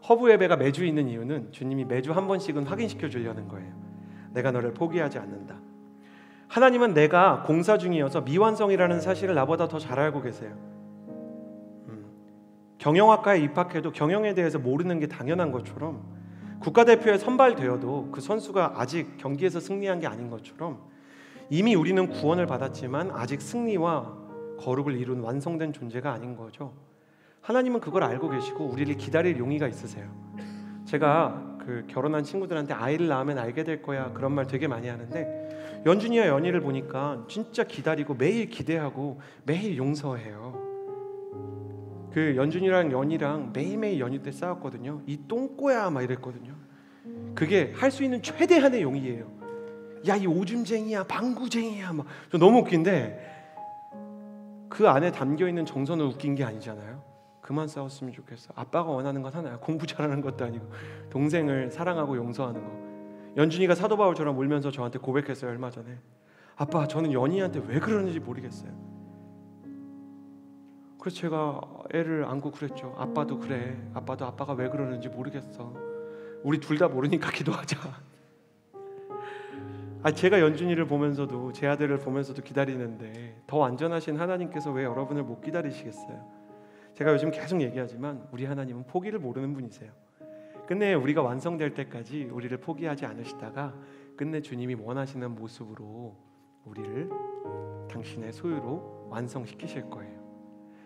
허브 예배가 매주 있는 이유는 주님이 매주 한 번씩은 확인시켜 주려는 거예요. 내가 너를 포기하지 않는다. 하나님은 내가 공사 중이어서 미완성이라는 사실을 나보다 더 잘 알고 계세요. 경영학과에 입학해도 경영에 대해서 모르는 게 당연한 것처럼, 국가대표에 선발되어도 그 선수가 아직 경기에서 승리한 게 아닌 것처럼, 이미 우리는 구원을 받았지만 아직 승리와 거룩을 이룬 완성된 존재가 아닌 거죠. 하나님은 그걸 알고 계시고 우리를 기다릴 용의가 있으세요. 제가 그 결혼한 친구들한테 아이를 낳으면 알게 될 거야 그런 말 되게 많이 하는데, 연준이와 연희를 보니까 진짜 기다리고 매일 기대하고 매일 용서해요. 그 연준이랑 연희랑 매일매일 연휴 때 싸웠거든요. 이 똥꼬야 막 이랬거든요. 그게 할 수 있는 최대한의 용의예요. 야, 이 오줌쟁이야, 방구쟁이야 막. 저 너무 웃긴데 그 안에 담겨있는 정서는 웃긴 게 아니잖아요. 그만 싸웠으면 좋겠어. 아빠가 원하는 건 하나야. 공부 잘하는 것도 아니고 동생을 사랑하고 용서하는 거. 연준이가 사도 바울처럼 울면서 저한테 고백했어요. 얼마 전에. 아빠, 저는 연희한테 왜 그러는지 모르겠어요. 그래서 제가 애를 안고 그랬죠. 아빠도 그래. 아빠도 아빠가 왜 그러는지 모르겠어. 우리 둘 다 모르니까 기도하자. 제가 연준이를 보면서도, 제 아들을 보면서도 기다리는데 더 안전하신 하나님께서 왜 여러분을 못 기다리시겠어요? 제가 요즘 계속 얘기하지만 우리 하나님은 포기를 모르는 분이세요. 끝내 우리가 완성될 때까지 우리를 포기하지 않으시다가 끝내 주님이 원하시는 모습으로 우리를 당신의 소유로 완성시키실 거예요.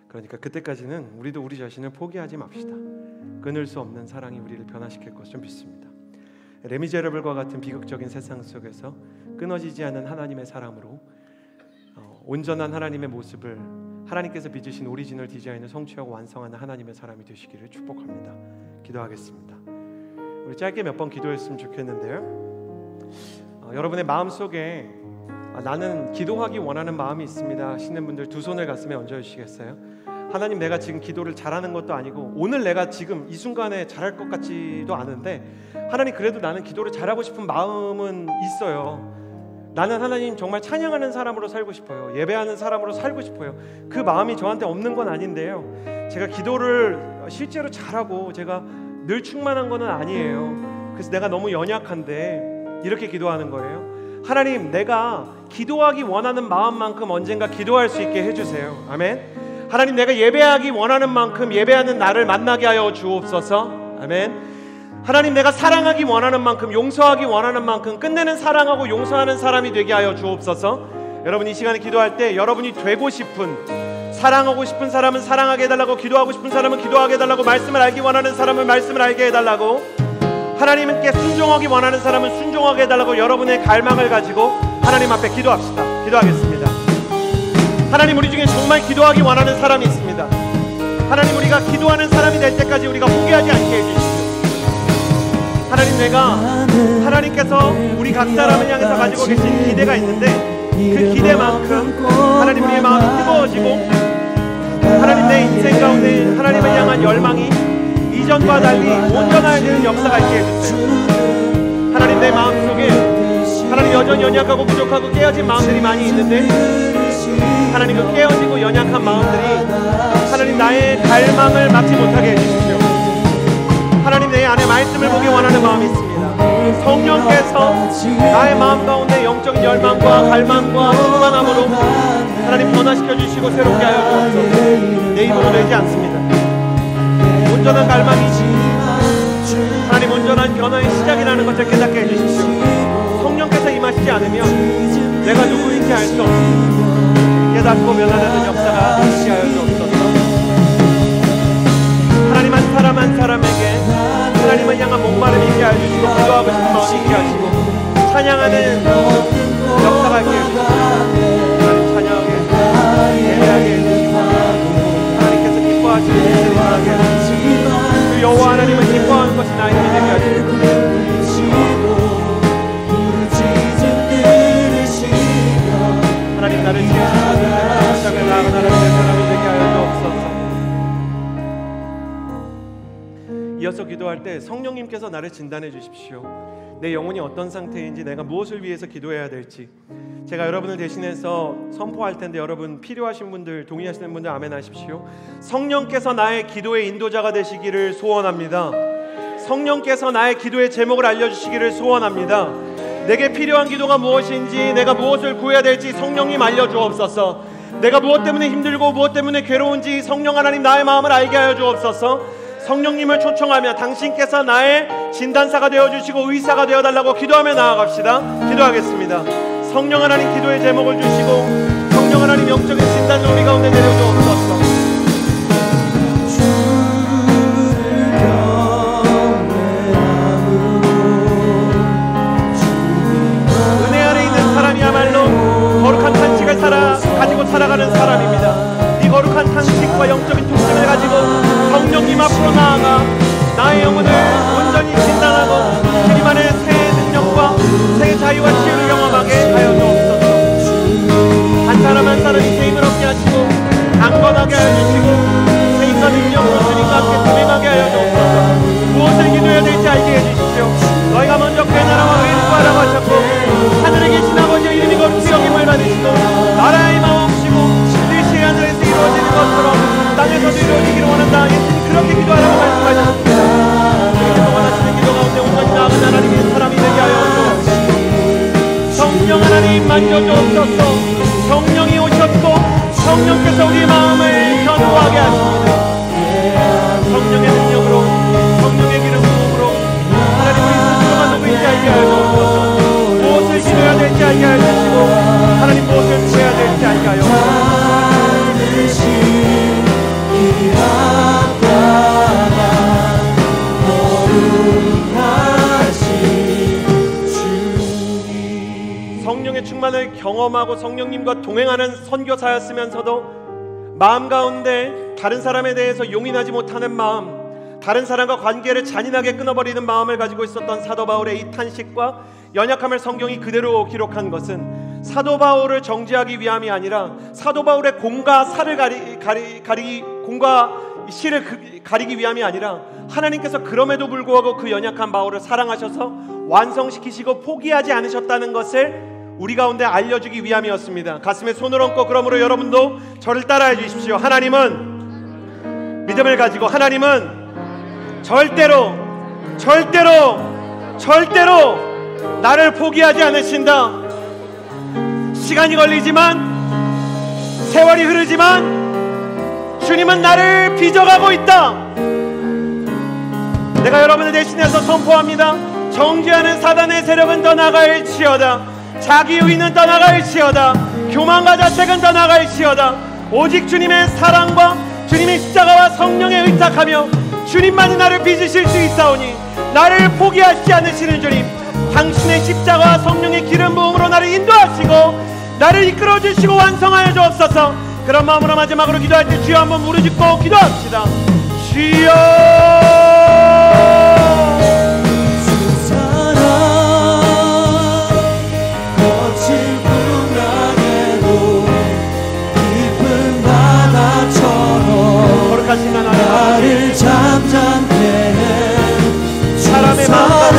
그러니까 그때까지는 우리도 우리 자신을 포기하지 맙시다. 끊을 수 없는 사랑이 우리를 변화시킬 것을 믿습니다. 레미제라블과 같은 비극적인 세상 속에서 끊어지지 않는 하나님의 사랑으로 온전한 하나님의 모습을, 하나님께서 빚으신 오리지널 디자인을 성취하고 완성하는 하나님의 사람이 되시기를 축복합니다. 기도하겠습니다. 우리 짧게 몇 번 기도했으면 좋겠는데요, 여러분의 마음속에 나는 기도하기 원하는 마음이 있습니다 하시는 분들 두 손을 가슴에 얹어주시겠어요? 하나님, 내가 지금 기도를 잘하는 것도 아니고 오늘 내가 지금 이 순간에 잘할 것 같지도 않은데 하나님, 그래도 나는 기도를 잘하고 싶은 마음은 있어요. 나는 하나님 정말 찬양하는 사람으로 살고 싶어요. 예배하는 사람으로 살고 싶어요. 그 마음이 저한테 없는 건 아닌데요, 제가 기도를 실제로 잘하고 제가 늘 충만한 건 아니에요. 그래서 내가 너무 연약한데 이렇게 기도하는 거예요. 하나님, 내가 기도하기 원하는 마음만큼 언젠가 기도할 수 있게 해주세요. 아멘. 하나님, 내가 예배하기 원하는 만큼 예배하는 나를 만나게 하여 주옵소서. 아멘. 하나님, 내가 사랑하기 원하는 만큼, 용서하기 원하는 만큼 끝내는 사랑하고 용서하는 사람이 되게 하여 주옵소서. 여러분, 이 시간에 기도할 때 여러분이 되고 싶은, 사랑하고 싶은 사람은 사랑하게 해달라고, 기도하고 싶은 사람은 기도하게 해달라고, 말씀을 알기 원하는 사람은 말씀을 알게 해달라고, 하나님께 순종하기 원하는 사람은 순종하게 해달라고 여러분의 갈망을 가지고 하나님 앞에 기도합시다. 기도하겠습니다. 하나님, 우리 중에 정말 기도하기 원하는 사람이 있습니다. 하나님, 우리가 기도하는 사람이 될 때까지 우리가 포기하지 않게 해주십시오. 하나님, 내가 하나님께서 우리 각 사람을 향해서 가지고 계신 기대가 있는데 그 기대만큼 하나님, 우리의 마음이 뜨거워지고 하나님, 내 인생 가운데 하나님을 향한 열망이 이전과 달리 온전해지는 역사가 있게 해주세요. 하나님, 내 마음속에 하나님 여전히 연약하고 부족하고 깨어진 마음들이 많이 있는데 하나님, 그 깨어지고 연약한 마음들이 하나님 나의 갈망을 막지 못하게 해주십시오. 하나님, 내 안에 말씀을 보기 원하는 마음이 있습니다. 성령께서 나의 마음 가운데 영적인 열망과 갈망과 충만함으로 하나님 변화시켜 주시고 새롭게 하여 주옵소서. 내 힘으로 되지 않습니다. 온전한 갈망이지 하나님, 온전한 변화의 시작이라는 것을 깨닫게 해주십시오. 성령께서 임하시지 않으면 내가 누구인지 알 수 없습니다. 깨닫고 변화되는 역사가 있게 하여 주옵소서. 하나님, 한 한 사람 한 사람에게 하나님을 향한 목마름이 있게 해주시고 기도하고 싶은 마음이 있게 하시고 찬양하는 역사가 있게 해주시고 하나님 찬양하게 예배하게 해주시고 하나님께서 기뻐하시는 일들을 하게 해주시고 그 여호와 하나님을 기뻐하는 것이 나의 믿음이 하시고 하나님 나를 지으시고 시작에 나아가 나를 내 사람이 되게 하여 주옵소서. 이어서 기도할 때 성령님께서 나를 진단해 주십시오. 내 영혼이 어떤 상태인지, 내가 무엇을 위해서 기도해야 될지 제가 여러분을 대신해서 선포할 텐데 여러분 필요하신 분들, 동의하시는 분들 아멘 하십시오. 성령께서 나의 기도의 인도자가 되시기를 소원합니다. 성령께서 나의 기도의 제목을 알려주시기를 소원합니다. 내게 필요한 기도가 무엇인지, 내가 무엇을 구해야 될지 성령님 알려주옵소서. 내가 무엇 때문에 힘들고 무엇 때문에 괴로운지 성령 하나님 나의 마음을 알게 하여 주옵소서. 성령님을 초청하며 당신께서 나의 진단사가 되어주시고 의사가 되어달라고 기도하며 나아갑시다. 기도하겠습니다. 성령 하나님 기도의 제목을 주시고 성령 하나님 영적인 진단을 우리 가운데 내려주옵소서. 은혜 안에 있는 사람이야말로 거룩한 탄식을 가지고 살아가는 사람입니다. 이 거룩한 탄식과 영적인 통증을 가지고 성령님 앞으로 나아가 나의 영혼을 온전히 진단하고 주님 안에 새 능력과 새 자유와 치유를 경험하게 하여 주옵소서. 한 사람 한 사람이 새 힘을 얻게 하시고 강건하게 하여 주시고 새 힘과 능력으로 주님과 함께 동행하게 하여 주옵소서. 무엇을 기도해야 될지 알게 해주십시오. 너희가 먼저 그의 나라와 의를 구하라고 하셨고 하늘에 계신 아버지의 이름이 거룩히 여김을 받으시고 나라의 마음이시고 뜻이 하늘에서 이루어지는 것처럼 땅에서도 이루어지기를 원한다. 예수님 그렇게 기도하라고 말씀하셨습니다. 주님께서 원하시는 기도 가운데 온전히 나아간 하나님의 사람이 되게 하여 주옵소서. 성령 하나님 만져주옵소서. 성령이 오셨고 성령께서 우리 마음을 견고하게 하십니다. 성령의 능력으로 성령의 기름 부음으로 하나님 우리 스스로가 누구인지 알게 하여 주옵소서. 무엇을 기도해야 될지 알게 하여 주시고 하나님 무엇을 구해야 될지 알게 하여 주옵소서. 성령의 충만을 경험하고 성령님과 동행하는 선교사였으면서도 마음 가운데 다른 사람에 대해서 용인하지 못하는 마음, 다른 사람과 관계를 잔인하게 끊어버리는 마음을 가지고 있었던 사도 바울의 이 탄식과 연약함을 성경이 그대로 기록한 것은 사도 바울을 정죄하기 위함이 아니라 사도 바울의 공과 사를 공과 시를 가리기 위함이 아니라 하나님께서 그럼에도 불구하고 그 연약한 바울을 사랑하셔서 완성시키시고 포기하지 않으셨다는 것을 우리 가운데 알려주기 위함이었습니다. 가슴에 손을 얹고 그러므로 여러분도 저를 따라해 주십시오. 하나님은 믿음을 가지고 하나님은 절대로 나를 포기하지 않으신다. 시간이 걸리지만 세월이 흐르지만 주님은 나를 빚어가고 있다. 내가 여러분을 대신해서 선포합니다. 정죄하는 사단의 세력은 떠나갈지어다. 자기 의는 떠나갈지어다. 교만과 자책은 떠나갈지어다. 오직 주님의 사랑과 주님의 십자가와 성령에 의탁하며 주님만이 나를 빚으실 수 있사오니 나를 포기하지 않으시는 주님, 당신의 십자가와 성령의 기름 부음으로 나를 인도하시고 나를 이끌어주시고 완성하여 주옵소서. 그런 마음으로 마지막으로 기도할 때 주여 한번 무릎짓고 기도합시다. 주여 거룩하신 하나님, 나를 잠잠케 해 사람의 마음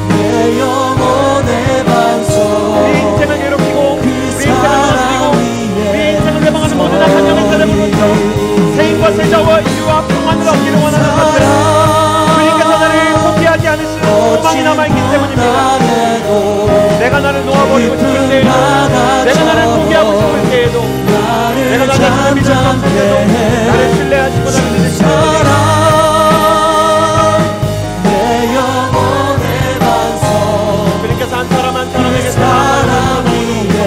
내 영혼의 반석 우리 인생을 괴롭히고 우리 인생을 넘어뜨리고 우리 인생을 회방하는 모든 악한 영의 사람으로부터 세임과 세자와 이유와 평안을 얻기를 원하는 것들은 주님께서 나를 포기하지 않으시는 소망이 남아있기 때문입니다. 내가 나를 놓아버리고 싶을 때에도, 내가 나를 포기하고 싶을 때에도, 내가 나 자신을 믿을 수 없을 때도 나를 신뢰하시고 나를 믿으시고 내 영혼의 반석 주님께서 한 사람 한 사람에게 사랑 위에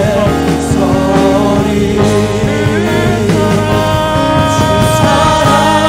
서리 주 사랑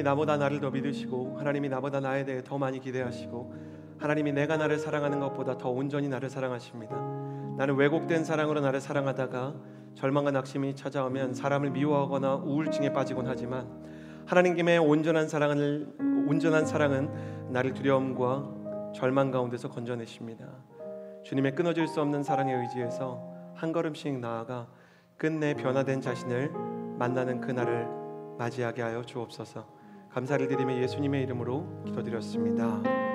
하나님이 나보다 나를 더 믿으시고 하나님이 나보다 나에 대해 더 많이 기대하시고 하나님이 내가 나를 사랑하는 것보다 더 온전히 나를 사랑하십니다. 나는 왜곡된 사랑으로 나를 사랑하다가 절망과 낙심이 찾아오면 사람을 미워하거나 우울증에 빠지곤 하지만 하나님의 온전한 사랑은 나를 두려움과 절망 가운데서 건져내십니다. 주님의 끊어질 수 없는 사랑에 의지해서 한 걸음씩 나아가 끝내 변화된 자신을 만나는 그날을 맞이하게 하여 주옵소서. 감사를 드리며 예수님의 이름으로 기도드렸습니다.